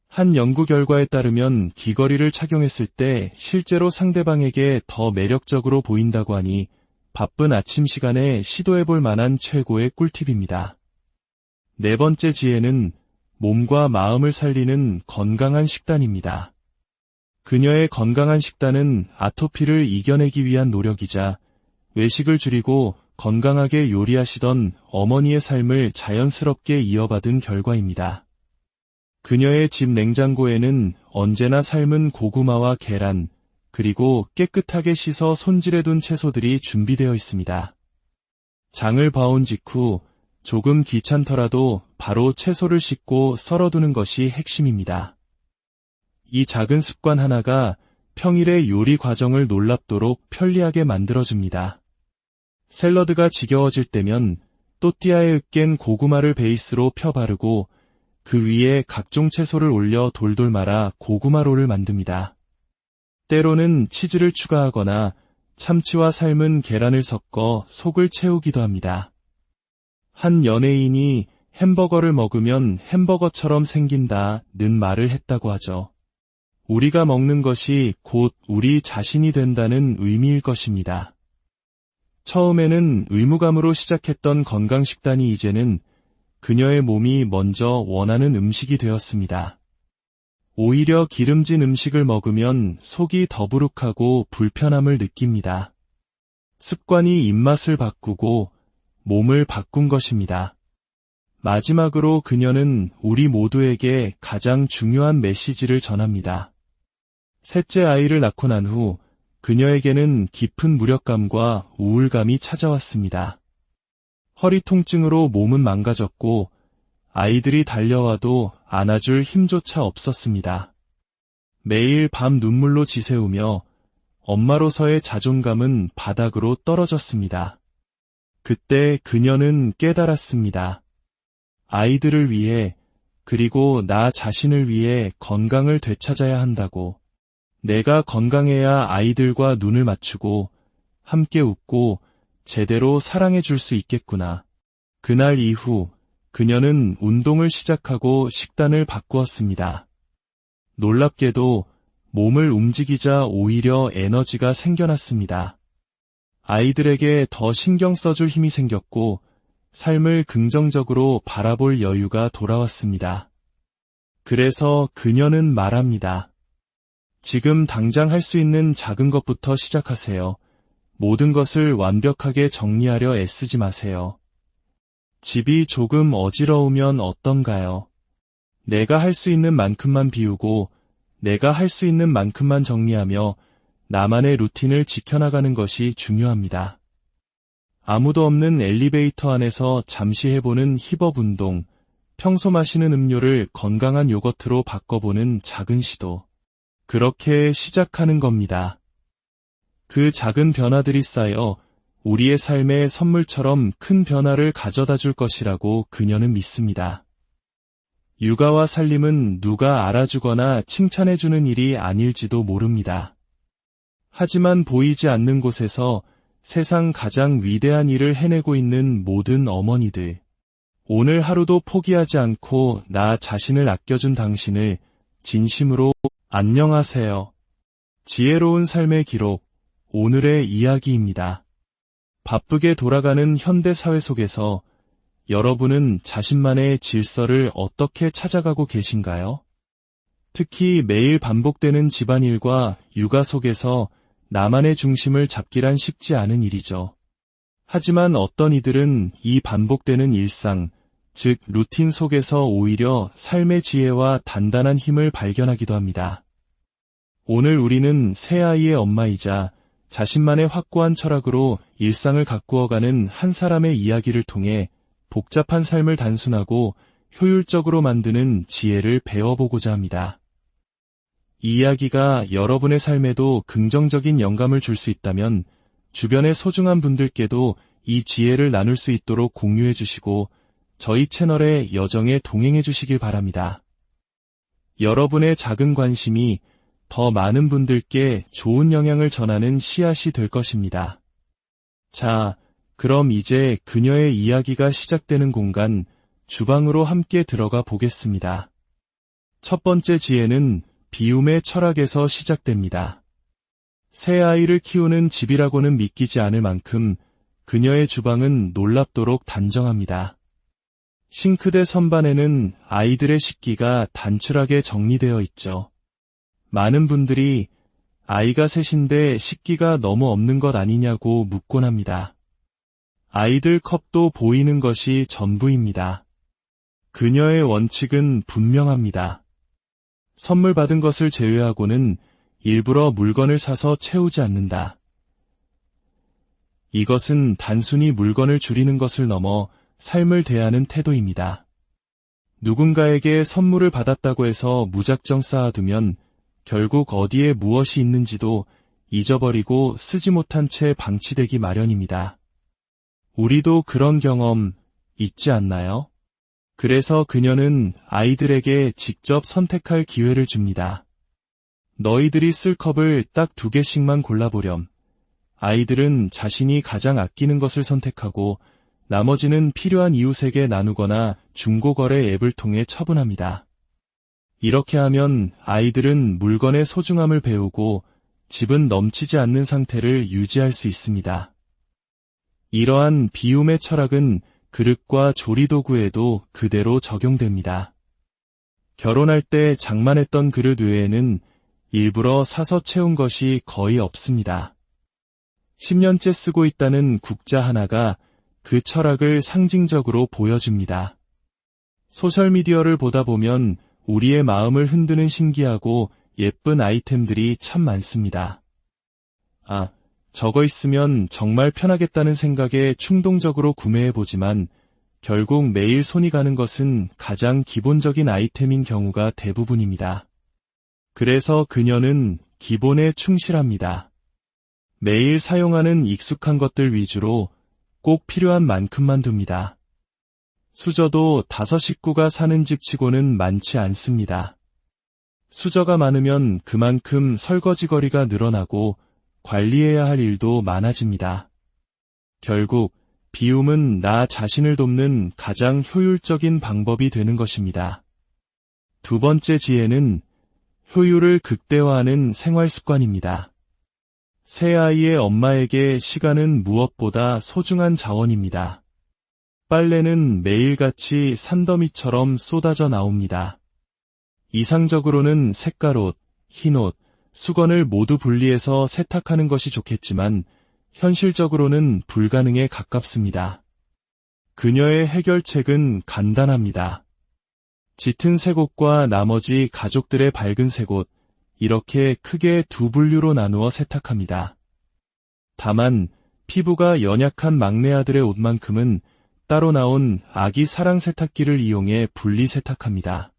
한 연구 결과에 따르면 귀걸이를 착용했을 때 실제로 상대방에게 더 매력적으로 보인다고 하니 바쁜 아침 시간에 시도해볼 만한 최고의 꿀팁입니다. 네 번째 지혜는 몸과 마음을 살리는 건강한 식단입니다. 그녀의 건강한 식단은 아토피를 이겨내기 위한 노력이자 외식을 줄이고 건강하게 요리하시던 어머니의 삶을 자연스럽게 이어받은 결과입니다. 그녀의 집 냉장고에는 언제나 삶은 고구마와 계란, 그리고 깨끗하게 씻어 손질해둔 채소들이 준비되어 있습니다. 장을 봐온 직후 조금 귀찮더라도 바로 채소를 씻고 썰어두는 것이 핵심입니다. 이 작은 습관 하나가 평일의 요리 과정을 놀랍도록 편리하게 만들어줍니다. 샐러드가 지겨워질 때면 또띠아에 으깬 고구마를 베이스로 펴 바르고 그 위에 각종 채소를 올려 돌돌 말아 고구마롤을 만듭니다. 때로는 치즈를 추가하거나 참치와 삶은 계란을 섞어 속을 채우기도 합니다. 한 연예인이 햄버거를 먹으면 햄버거처럼 생긴다는 말을 했다고 하죠. 우리가 먹는 것이 곧 우리 자신이 된다는 의미일 것입니다. 처음에는 의무감으로 시작했던 건강식단이 이제는 그녀의 몸이 먼저 원하는 음식이 되었습니다. 오히려 기름진 음식을 먹으면 속이 더부룩하고 불편함을 느낍니다. 습관이 입맛을 바꾸고 몸을 바꾼 것입니다. 마지막으로 그녀는 우리 모두에게 가장 중요한 메시지를 전합니다. 셋째 아이를 낳고 난 후 그녀에게는 깊은 무력감과 우울감이 찾아왔습니다. 허리 통증으로 몸은 망가졌고 아이들이 달려와도 안아줄 힘조차 없었습니다. 매일 밤 눈물로 지새우며 엄마로서의 자존감은 바닥으로 떨어졌습니다. 그때 그녀는 깨달았습니다. 아이들을 위해 그리고 나 자신을 위해 건강을 되찾아야 한다고. 내가 건강해야 아이들과 눈을 맞추고 함께 웃고 제대로 사랑해 줄 수 있겠구나. 그날 이후 그녀는 운동을 시작하고 식단을 바꾸었습니다. 놀랍게도 몸을 움직이자 오히려 에너지가 생겨났습니다. 아이들에게 더 신경 써줄 힘이 생겼고 삶을 긍정적으로 바라볼 여유가 돌아왔습니다. 그래서 그녀는 말합니다. 지금 당장 할 수 있는 작은 것부터 시작하세요. 모든 것을 완벽하게 정리하려 애쓰지 마세요. 집이 조금 어지러우면 어떤가요? 내가 할 수 있는 만큼만 비우고 내가 할 수 있는 만큼만 정리하며 나만의 루틴을 지켜나가는 것이 중요합니다. 아무도 없는 엘리베이터 안에서 잠시 해보는 힙업 운동, 평소 마시는 음료를 건강한 요거트로 바꿔보는 작은 시도. 그렇게 시작하는 겁니다. 그 작은 변화들이 쌓여 우리의 삶의 선물처럼 큰 변화를 가져다 줄 것이라고 그녀는 믿습니다. 육아와 살림은 누가 알아주거나 칭찬해주는 일이 아닐지도 모릅니다. 하지만 보이지 않는 곳에서 세상 가장 위대한 일을 해내고 있는 모든 어머니들. 오늘 하루도 포기하지 않고 나 자신을 아껴준 당신을 진심으로 안녕하세요. 지혜로운 삶의 기록, 오늘의 이야기입니다. 바쁘게 돌아가는 현대 사회 속에서 여러분은 자신만의 질서를 어떻게 찾아가고 계신가요? 특히 매일 반복되는 집안일과 육아 속에서 나만의 중심을 잡기란 쉽지 않은 일이죠. 하지만 어떤 이들은 이 반복되는 일상, 즉 루틴 속에서 오히려 삶의 지혜와 단단한 힘을 발견하기도 합니다. 오늘 우리는 새 아이의 엄마이자 자신만의 확고한 철학으로 일상을 가꾸어가는 한 사람의 이야기를 통해 복잡한 삶을 단순하고 효율적으로 만드는 지혜를 배워보고자 합니다. 이 이야기가 여러분의 삶에도 긍정적인 영감을 줄 수 있다면 주변의 소중한 분들께도 이 지혜를 나눌 수 있도록 공유해 주시고 저희 채널의 여정에 동행해 주시길 바랍니다. 여러분의 작은 관심이 더 많은 분들께 좋은 영향을 전하는 씨앗이 될 것입니다. 자, 그럼 이제 그녀의 이야기가 시작되는 공간, 주방으로 함께 들어가 보겠습니다. 첫 번째 지혜는 비움의 철학에서 시작됩니다. 새 아이를 키우는 집이라고는 믿기지 않을 만큼 그녀의 주방은 놀랍도록 단정합니다. 싱크대 선반에는 아이들의 식기가 단출하게 정리되어 있죠. 많은 분들이 아이가 셋인데 식기가 너무 없는 것 아니냐고 묻곤 합니다. 아이들 컵도 보이는 것이 전부입니다. 그녀의 원칙은 분명합니다. 선물 받은 것을 제외하고는 일부러 물건을 사서 채우지 않는다. 이것은 단순히 물건을 줄이는 것을 넘어 삶을 대하는 태도입니다. 누군가에게 선물을 받았다고 해서 무작정 쌓아두면 결국 어디에 무엇이 있는지도 잊어버리고 쓰지 못한 채 방치되기 마련입니다. 우리도 그런 경험 있지 않나요? 그래서 그녀는 아이들에게 직접 선택할 기회를 줍니다. 너희들이 쓸 컵을 딱 2개씩만 골라보렴. 아이들은 자신이 가장 아끼는 것을 선택하고 나머지는 필요한 이웃에게 나누거나 중고거래 앱을 통해 처분합니다. 이렇게 하면 아이들은 물건의 소중함을 배우고 집은 넘치지 않는 상태를 유지할 수 있습니다. 이러한 비움의 철학은 그릇과 조리도구에도 그대로 적용됩니다. 결혼할 때 장만했던 그릇 외에는 일부러 사서 채운 것이 거의 없습니다. 10년째 쓰고 있다는 국자 하나가 그 철학을 상징적으로 보여줍니다. 소셜미디어를 보다 보면 우리의 마음을 흔드는 신기하고 예쁜 아이템들이 참 많습니다. 아, 저거 있으면 정말 편하겠다는 생각에 충동적으로 구매해보지만 결국 매일 손이 가는 것은 가장 기본적인 아이템인 경우가 대부분입니다. 그래서 그녀는 기본에 충실합니다. 매일 사용하는 익숙한 것들 위주로 꼭 필요한 만큼만 둡니다. 수저도 5 식구가 사는 집 치고는 많지 않습니다. 수저가 많으면 그만큼 설거지거리가 늘어나고 관리해야 할 일도 많아집니다. 결국 비움은 나 자신을 돕는 가장 효율적인 방법이 되는 것입니다. 2번째 지혜는 효율을 극대화하는 생활 습관입니다. 새 아이의 엄마에게 시간은 무엇보다 소중한 자원입니다. 빨래는 매일같이 산더미처럼 쏟아져 나옵니다. 이상적으로는 색깔옷, 흰옷, 수건을 모두 분리해서 세탁하는 것이 좋겠지만 현실적으로는 불가능에 가깝습니다. 그녀의 해결책은 간단합니다. 짙은 색옷과 나머지 가족들의 밝은 색옷, 이렇게 크게 2분류로 나누어 세탁합니다. 다만 피부가 연약한 막내 아들의 옷만큼은 따로 나온 아기 사랑 세탁기를 이용해 분리 세탁합니다.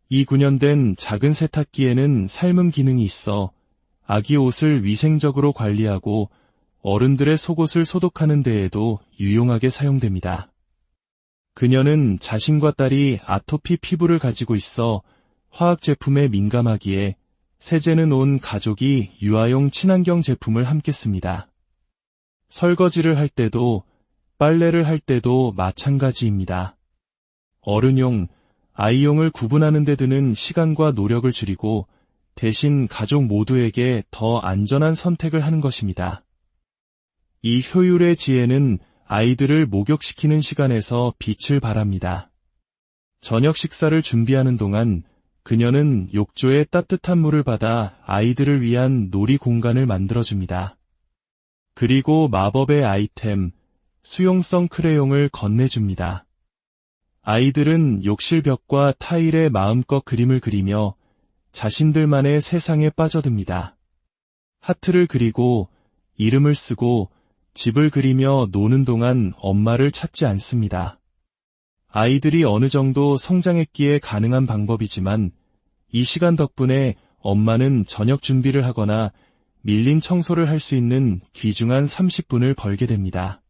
이 구현된 작은 세탁기에는 삶은 기능이 있어 아기 옷을 위생적으로 관리하고 어른들의 속옷을 소독하는 데에도 유용하게 사용됩니다. 그녀는 자신과 딸이 아토피 피부를 가지고 있어 화학 제품에 민감하기에 세제는 온 가족이 유아용 친환경 제품을 함께 씁니다. 설거지를 할 때도 빨래를 할 때도 마찬가지입니다. 어른용, 아이용을 구분하는 데 드는 시간과 노력을 줄이고 대신 가족 모두에게 더 안전한 선택을 하는 것입니다. 이 효율의 지혜는 아이들을 목욕시키는 시간에서 빛을 발합니다. 저녁 식사를 준비하는 동안 그녀는 욕조에 따뜻한 물을 받아 아이들을 위한 놀이 공간을 만들어줍니다. 그리고 마법의 아이템, 수용성 크레용을 건네줍니다. 아이들은 욕실 벽과 타일에 마음껏 그림을 그리며 자신들만의 세상에 빠져듭니다. 하트를 그리고 이름을 쓰고 집을 그리며 노는 동안 엄마를 찾지 않습니다. 아이들이 어느 정도 성장했기에 가능한 방법이지만 이 시간 덕분에 엄마는 저녁 준비를 하거나 밀린 청소를 할 수 있는 귀중한 30분을 벌게 됩니다.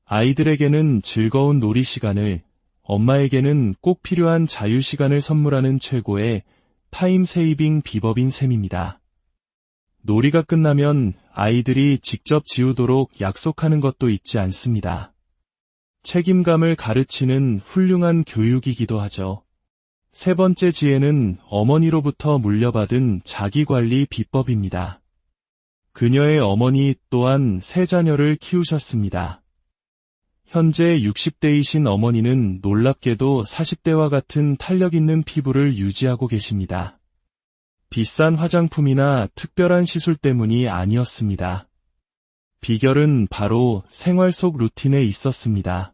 아이들에게는 즐거운 놀이 시간을, 엄마에게는 꼭 필요한 자유 시간을 선물하는 최고의 타임 세이빙 비법인 셈입니다. 놀이가 끝나면 아이들이 직접 지우도록 약속하는 것도 잊지 않습니다. 책임감을 가르치는 훌륭한 교육이기도 하죠. 3번째 지혜는 어머니로부터 물려받은 자기관리 비법입니다. 그녀의 어머니 또한 3자녀를 키우셨습니다. 현재 60대이신 어머니는 놀랍게도 40대와 같은 탄력 있는 피부를 유지하고 계십니다. 비싼 화장품이나 특별한 시술 때문이 아니었습니다. 비결은 바로 생활 속 루틴에 있었습니다.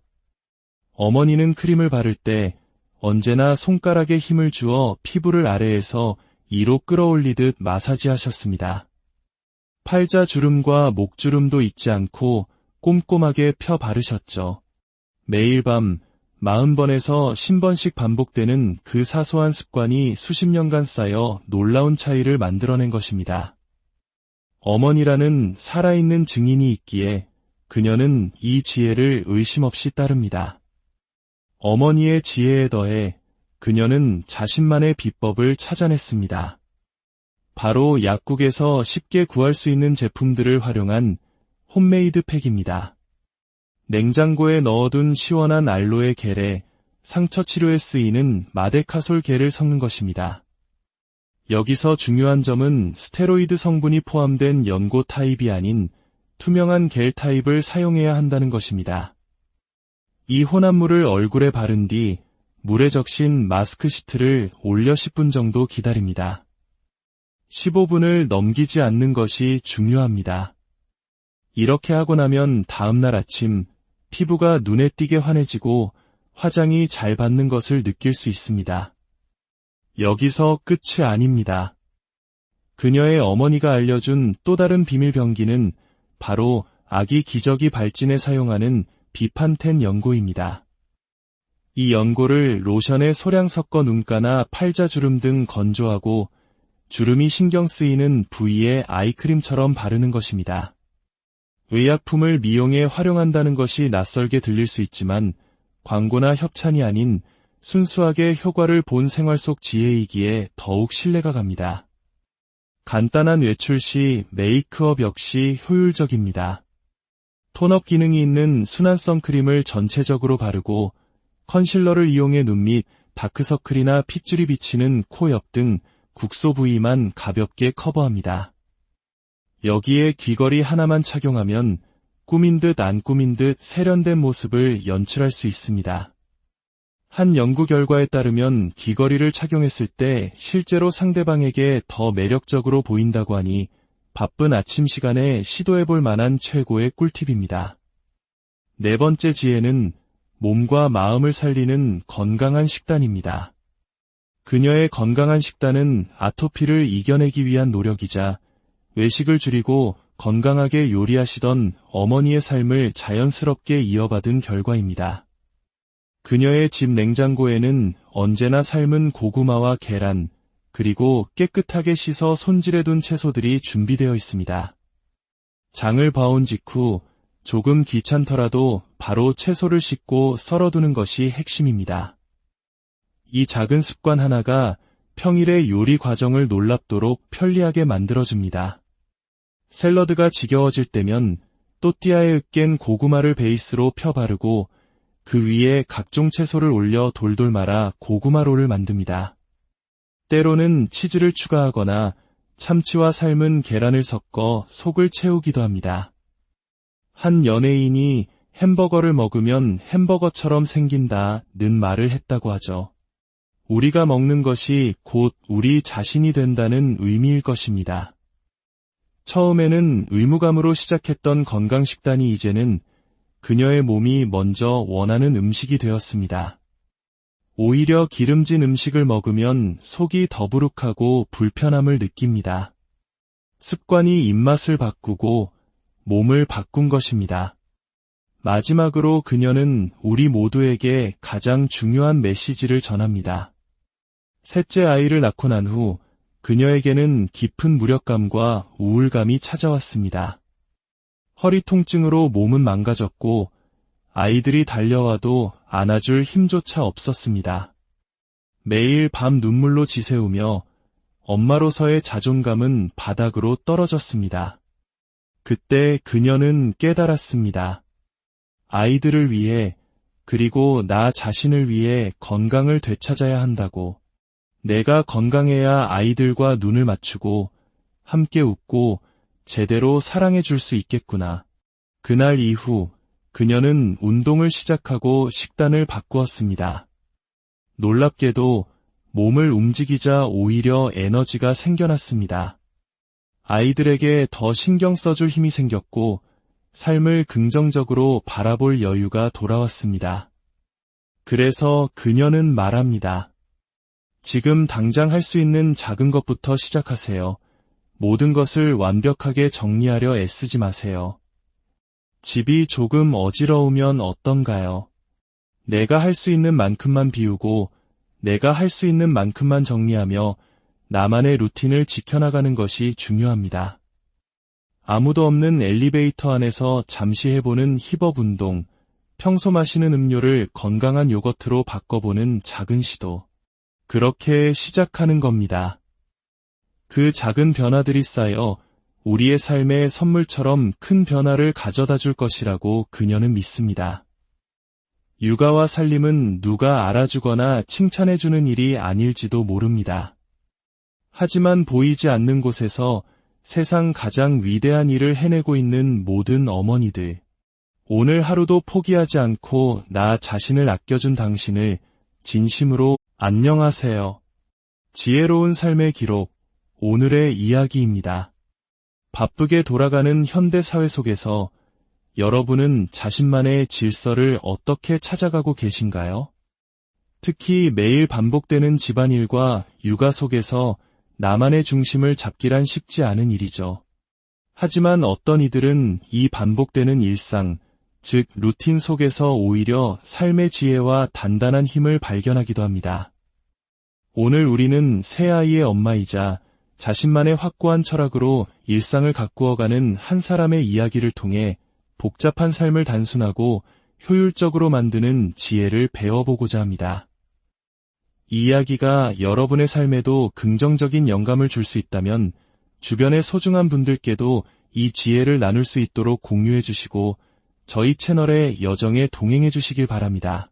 어머니는 크림을 바를 때 언제나 손가락에 힘을 주어 피부를 아래에서 이로 끌어올리듯 마사지하셨습니다. 팔자주름과 목주름도 잊지 않고 꼼꼼하게 펴 바르셨죠. 매일 밤 40번에서 50번씩 반복되는 그 사소한 습관이 수십 년간 쌓여 놀라운 차이를 만들어낸 것입니다. 어머니라는 살아있는 증인이 있기에 그녀는 이 지혜를 의심 없이 따릅니다. 어머니의 지혜에 더해 그녀는 자신만의 비법을 찾아냈습니다. 바로 약국에서 쉽게 구할 수 있는 제품들을 활용한 홈메이드 팩입니다. 냉장고에 넣어둔 시원한 알로에 겔에 상처 치료에 쓰이는 마데카솔 겔을 섞는 것입니다. 여기서 중요한 점은 스테로이드 성분이 포함된 연고 타입이 아닌 투명한 겔 타입을 사용해야 한다는 것입니다. 이 혼합물을 얼굴에 바른 뒤 물에 적신 마스크 시트를 올려 10분 정도 기다립니다. 15분을 넘기지 않는 것이 중요합니다. 이렇게 하고 나면 다음날 아침 피부가 눈에 띄게 환해지고 화장이 잘 받는 것을 느낄 수 있습니다. 여기서 끝이 아닙니다. 그녀의 어머니가 알려준 또 다른 비밀 병기는 바로 아기 기저귀 발진에 사용하는 비판텐 연고입니다. 이 연고를 로션에 소량 섞어 눈가나 팔자주름 등 건조하고 주름이 신경 쓰이는 부위에 아이크림처럼 바르는 것입니다. 의약품을 미용에 활용한다는 것이 낯설게 들릴 수 있지만 광고나 협찬이 아닌 순수하게 효과를 본 생활 속 지혜이기에 더욱 신뢰가 갑니다. 간단한 외출 시 메이크업 역시 효율적입니다. 톤업 기능이 있는 순한 선크림을 전체적으로 바르고 컨실러를 이용해 눈 밑 다크서클이나 핏줄이 비치는 코 옆 등 국소 부위만 가볍게 커버합니다. 여기에 귀걸이 하나만 착용하면 꾸민 듯 안 꾸민 듯 세련된 모습을 연출할 수 있습니다. 한 연구 결과에 따르면 귀걸이를 착용했을 때 실제로 상대방에게 더 매력적으로 보인다고 하니 바쁜 아침 시간에 시도해볼 만한 최고의 꿀팁입니다. 네 번째 지혜는 몸과 마음을 살리는 건강한 식단입니다. 그녀의 건강한 식단은 아토피를 이겨내기 위한 노력이자 외식을 줄이고 건강하게 요리하시던 어머니의 삶을 자연스럽게 이어받은 결과입니다. 그녀의 집 냉장고에는 언제나 삶은 고구마와 계란, 그리고 깨끗하게 씻어 손질해둔 채소들이 준비되어 있습니다. 장을 봐온 직후 조금 귀찮더라도 바로 채소를 씻고 썰어두는 것이 핵심입니다. 이 작은 습관 하나가 평일의 요리 과정을 놀랍도록 편리하게 만들어줍니다. 샐러드가 지겨워질 때면 또띠아에 으깬 고구마를 베이스로 펴 바르고 그 위에 각종 채소를 올려 돌돌 말아 고구마롤을 만듭니다. 때로는 치즈를 추가하거나 참치와 삶은 계란을 섞어 속을 채우기도 합니다. 한 연예인이 햄버거를 먹으면 햄버거처럼 생긴다는 말을 했다고 하죠. 우리가 먹는 것이 곧 우리 자신이 된다는 의미일 것입니다. 처음에는 의무감으로 시작했던 건강식단이 이제는 그녀의 몸이 먼저 원하는 음식이 되었습니다. 오히려 기름진 음식을 먹으면 속이 더부룩하고 불편함을 느낍니다. 습관이 입맛을 바꾸고 몸을 바꾼 것입니다. 마지막으로 그녀는 우리 모두에게 가장 중요한 메시지를 전합니다. 셋째 아이를 낳고 난 후 그녀에게는 깊은 무력감과 우울감이 찾아왔습니다. 허리 통증으로 몸은 망가졌고 아이들이 달려와도 안아줄 힘조차 없었습니다. 매일 밤 눈물로 지새우며 엄마로서의 자존감은 바닥으로 떨어졌습니다. 그때 그녀는 깨달았습니다. 아이들을 위해 그리고 나 자신을 위해 건강을 되찾아야 한다고. 내가 건강해야 아이들과 눈을 맞추고 함께 웃고 제대로 사랑해 줄 수 있겠구나. 그날 이후 그녀는 운동을 시작하고 식단을 바꾸었습니다. 놀랍게도 몸을 움직이자 오히려 에너지가 생겨났습니다. 아이들에게 더 신경 써줄 힘이 생겼고 삶을 긍정적으로 바라볼 여유가 돌아왔습니다. 그래서 그녀는 말합니다. 지금 당장 할 수 있는 작은 것부터 시작하세요. 모든 것을 완벽하게 정리하려 애쓰지 마세요. 집이 조금 어지러우면 어떤가요? 내가 할 수 있는 만큼만 비우고 내가 할 수 있는 만큼만 정리하며 나만의 루틴을 지켜나가는 것이 중요합니다. 아무도 없는 엘리베이터 안에서 잠시 해보는 힙업 운동, 평소 마시는 음료를 건강한 요거트로 바꿔보는 작은 시도. 그렇게 시작하는 겁니다. 그 작은 변화들이 쌓여 우리의 삶의 선물처럼 큰 변화를 가져다 줄 것이라고 그녀는 믿습니다. 육아와 살림은 누가 알아주거나 칭찬해주는 일이 아닐지도 모릅니다. 하지만 보이지 않는 곳에서 세상 가장 위대한 일을 해내고 있는 모든 어머니들, 오늘 하루도 포기하지 않고 나 자신을 아껴준 당신을 진심으로 안녕하세요. 지혜로운 삶의 기록, 오늘의 이야기입니다. 바쁘게 돌아가는 현대 사회 속에서 여러분은 자신만의 질서를 어떻게 찾아가고 계신가요? 특히 매일 반복되는 집안일과 육아 속에서 나만의 중심을 잡기란 쉽지 않은 일이죠. 하지만 어떤 이들은 이 반복되는 일상, 즉 루틴 속에서 오히려 삶의 지혜와 단단한 힘을 발견하기도 합니다. 오늘 우리는 새 아이의 엄마이자 자신만의 확고한 철학으로 일상을 가꾸어가는 한 사람의 이야기를 통해 복잡한 삶을 단순하고 효율적으로 만드는 지혜를 배워보고자 합니다. 이 이야기가 여러분의 삶에도 긍정적인 영감을 줄 수 있다면 주변의 소중한 분들께도 이 지혜를 나눌 수 있도록 공유해 주시고 저희 채널의 여정에 동행해 주시길 바랍니다.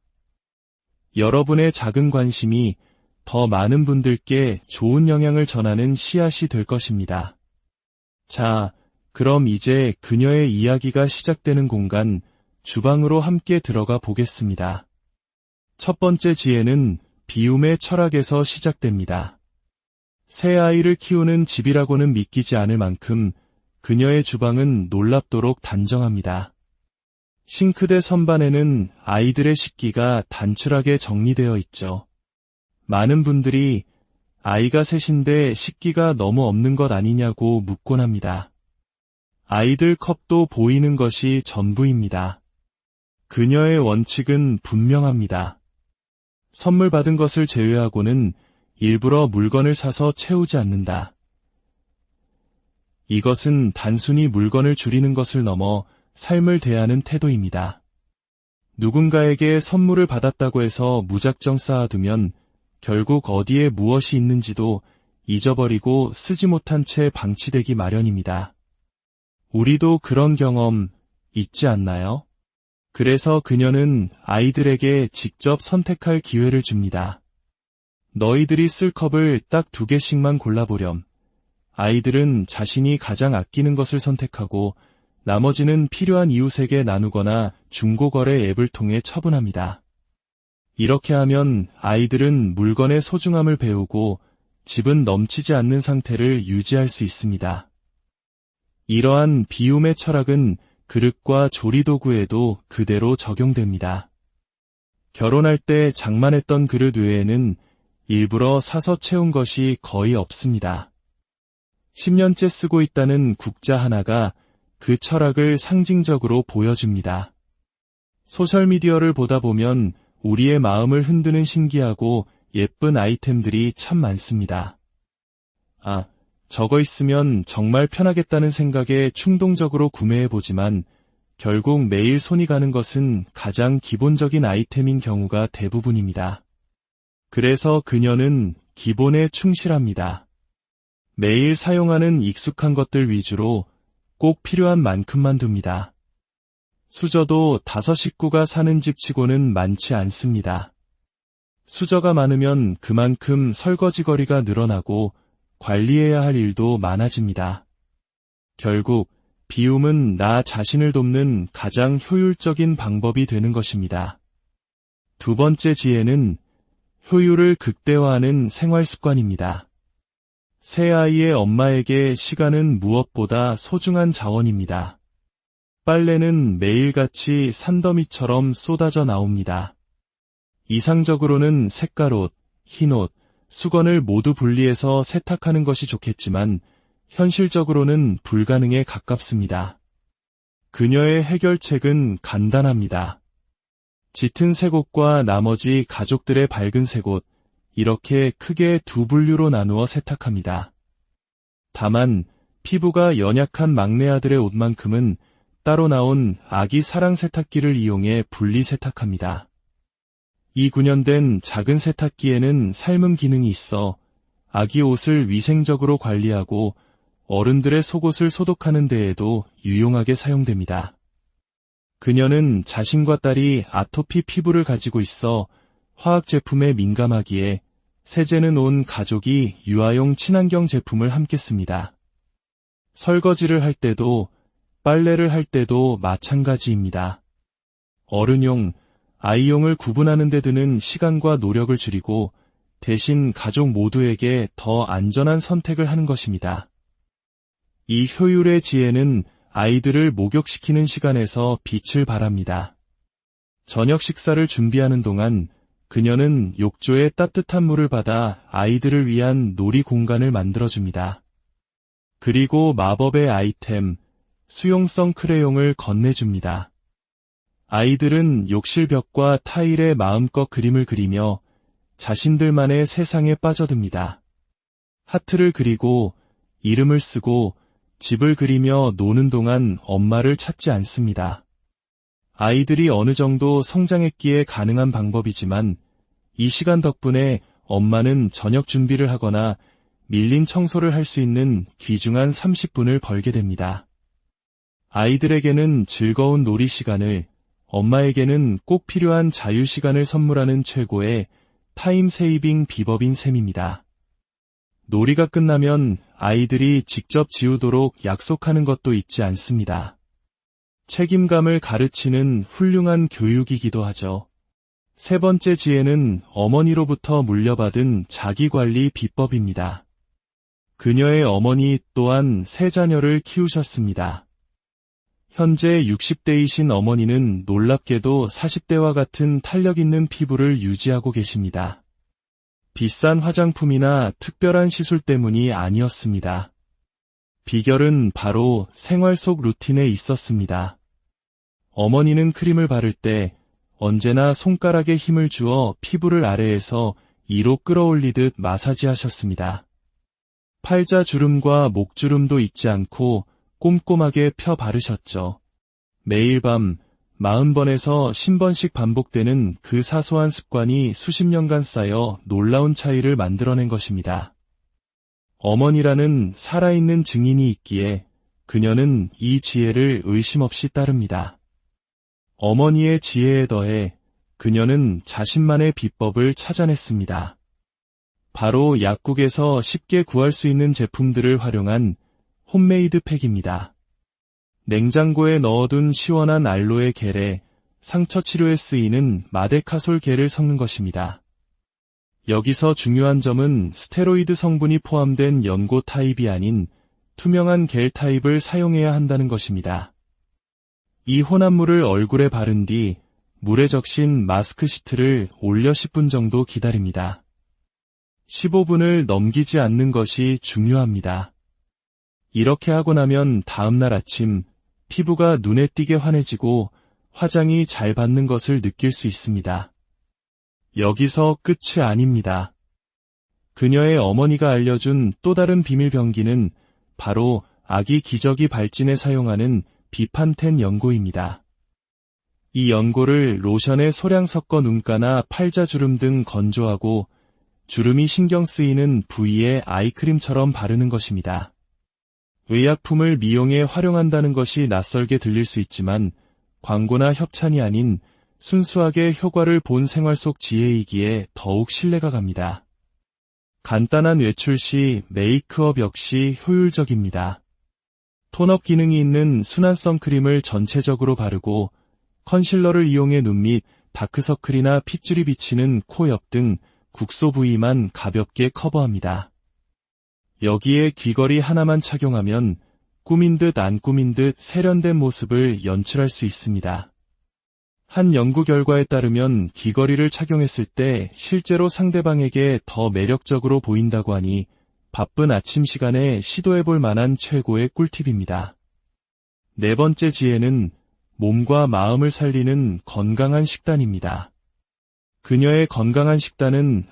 여러분의 작은 관심이 더 많은 분들께 좋은 영향을 전하는 씨앗이 될 것입니다. 자, 그럼 이제 그녀의 이야기가 시작되는 공간, 주방으로 함께 들어가 보겠습니다. 첫 번째 지혜는 비움의 철학에서 시작됩니다. 새 아이를 키우는 집이라고는 믿기지 않을 만큼 그녀의 주방은 놀랍도록 단정합니다. 싱크대 선반에는 아이들의 식기가 단출하게 정리되어 있죠. 많은 분들이 아이가 셋인데 식기가 너무 없는 것 아니냐고 묻곤 합니다. 아이들 컵도 보이는 것이 전부입니다. 그녀의 원칙은 분명합니다. 선물 받은 것을 제외하고는 일부러 물건을 사서 채우지 않는다. 이것은 단순히 물건을 줄이는 것을 넘어 삶을 대하는 태도입니다. 누군가에게 선물을 받았다고 해서 무작정 쌓아두면 결국 어디에 무엇이 있는지도 잊어버리고 쓰지 못한 채 방치되기 마련입니다. 우리도 그런 경험 있지 않나요? 그래서 그녀는 아이들에게 직접 선택할 기회를 줍니다. 너희들이 쓸 컵을 딱 2개씩만 골라보렴. 아이들은 자신이 가장 아끼는 것을 선택하고 나머지는 필요한 이웃에게 나누거나 중고거래 앱을 통해 처분합니다. 이렇게 하면 아이들은 물건의 소중함을 배우고 집은 넘치지 않는 상태를 유지할 수 있습니다. 이러한 비움의 철학은 그릇과 조리도구에도 그대로 적용됩니다. 결혼할 때 장만했던 그릇 외에는 일부러 사서 채운 것이 거의 없습니다. 10년째 쓰고 있다는 국자 하나가 그 철학을 상징적으로 보여줍니다. 소셜미디어를 보다 보면 우리의 마음을 흔드는 신기하고 예쁜 아이템들이 참 많습니다. 아, 저거 있으면 정말 편하겠다는 생각에 충동적으로 구매해보지만 결국 매일 손이 가는 것은 가장 기본적인 아이템인 경우가 대부분입니다. 그래서 그녀는 기본에 충실합니다. 매일 사용하는 익숙한 것들 위주로 꼭 필요한 만큼만 둡니다. 수저도 5 식구가 사는 집 치고는 많지 않습니다. 수저가 많으면 그만큼 설거지거리가 늘어나고 관리해야 할 일도 많아집니다. 결국 비움은 나 자신을 돕는 가장 효율적인 방법이 되는 것입니다. 두 번째 지혜는 효율을 극대화하는 생활 습관입니다. 새 아이의 엄마에게 시간은 무엇보다 소중한 자원입니다. 빨래는 매일같이 산더미처럼 쏟아져 나옵니다. 이상적으로는 색깔옷, 흰옷, 수건을 모두 분리해서 세탁하는 것이 좋겠지만 현실적으로는 불가능에 가깝습니다. 그녀의 해결책은 간단합니다. 짙은 색 옷과 나머지 가족들의 밝은 색 옷, 이렇게 크게 두 분류로 나누어 세탁합니다. 다만 피부가 연약한 막내 아들의 옷만큼은 따로 나온 아기 사랑 세탁기를 이용해 분리 세탁합니다. 이 구현된 작은 세탁기에는 삶은 기능이 있어 아기 옷을 위생적으로 관리하고 어른들의 속옷을 소독하는 데에도 유용하게 사용됩니다. 그녀는 자신과 딸이 아토피 피부를 가지고 있어 화학 제품에 민감하기에 세제는 온 가족이 유아용 친환경 제품을 함께 씁니다. 설거지를 할 때도 빨래를 할 때도 마찬가지입니다. 어른용, 아이용을 구분하는 데 드는 시간과 노력을 줄이고 대신 가족 모두에게 더 안전한 선택을 하는 것입니다. 이 효율의 지혜는 아이들을 목욕시키는 시간에서 빛을 발합니다. 저녁 식사를 준비하는 동안 그녀는 욕조에 따뜻한 물을 받아 아이들을 위한 놀이 공간을 만들어줍니다. 그리고 마법의 아이템, 수용성 크레용을 건네줍니다. 아이들은 욕실 벽과 타일에 마음껏 그림을 그리며 자신들만의 세상에 빠져듭니다. 하트를 그리고 이름을 쓰고 집을 그리며 노는 동안 엄마를 찾지 않습니다. 아이들이 어느 정도 성장했기에 가능한 방법이지만 이 시간 덕분에 엄마는 저녁 준비를 하거나 밀린 청소를 할 수 있는 귀중한 30분을 벌게 됩니다. 아이들에게는 즐거운 놀이 시간을, 엄마에게는 꼭 필요한 자유 시간을 선물하는 최고의 타임 세이빙 비법인 셈입니다. 놀이가 끝나면 아이들이 직접 지우도록 약속하는 것도 잊지 않습니다. 책임감을 가르치는 훌륭한 교육이기도 하죠. 세 번째 지혜는 어머니로부터 물려받은 자기관리 비법입니다. 그녀의 어머니 또한 세 자녀를 키우셨습니다. 현재 60대이신 어머니는 놀랍게도 40대와 같은 탄력 있는 피부를 유지하고 계십니다. 비싼 화장품이나 특별한 시술 때문이 아니었습니다. 비결은 바로 생활 속 루틴에 있었습니다. 어머니는 크림을 바를 때 언제나 손가락에 힘을 주어 피부를 아래에서 위로 끌어올리듯 마사지하셨습니다. 팔자주름과 목주름도 잊지 않고 꼼꼼하게 펴 바르셨죠. 매일 밤 40번에서 50번씩 반복되는 그 사소한 습관이 수십 년간 쌓여 놀라운 차이를 만들어낸 것입니다. 어머니라는 살아있는 증인이 있기에 그녀는 이 지혜를 의심 없이 따릅니다. 어머니의 지혜에 더해 그녀는 자신만의 비법을 찾아냈습니다. 바로 약국에서 쉽게 구할 수 있는 제품들을 활용한 홈메이드 팩입니다. 냉장고에 넣어둔 시원한 알로에 겔에 상처 치료에 쓰이는 마데카솔 겔을 섞는 것입니다. 여기서 중요한 점은 스테로이드 성분이 포함된 연고 타입이 아닌 투명한 겔 타입을 사용해야 한다는 것입니다. 이 혼합물을 얼굴에 바른 뒤 물에 적신 마스크 시트를 올려 10분 정도 기다립니다. 15분을 넘기지 않는 것이 중요합니다. 이렇게 하고 나면 다음날 아침 피부가 눈에 띄게 환해지고 화장이 잘 받는 것을 느낄 수 있습니다. 여기서 끝이 아닙니다. 그녀의 어머니가 알려준 또 다른 비밀 병기는 바로 아기 기저귀 발진에 사용하는 비판텐 연고입니다. 이 연고를 로션에 소량 섞어 눈가나 팔자주름 등 건조하고 주름이 신경 쓰이는 부위에 아이크림처럼 바르는 것입니다. 의약품을 미용에 활용한다는 것이 낯설게 들릴 수 있지만 광고나 협찬이 아닌 순수하게 효과를 본 생활 속 지혜이기에 더욱 신뢰가 갑니다. 간단한 외출 시 메이크업 역시 효율적입니다. 톤업 기능이 있는 순한 선크림을 전체적으로 바르고 컨실러를 이용해 눈 밑 다크서클이나 핏줄이 비치는 코 옆 등 국소 부위만 가볍게 커버합니다. 여기에 귀걸이 하나만 착용하면 꾸민 듯 안 꾸민 듯 세련된 모습을 연출할 수 있습니다. 한 연구 결과에 따르면 귀걸이를 착용했을 때 실제로 상대방에게 더 매력적으로 보인다고 하니 바쁜 아침 시간에 시도해볼 만한 최고의 꿀팁입니다. 네 번째 지혜는 몸과 마음을 살리는 건강한 식단입니다. 그녀의 건강한 식단은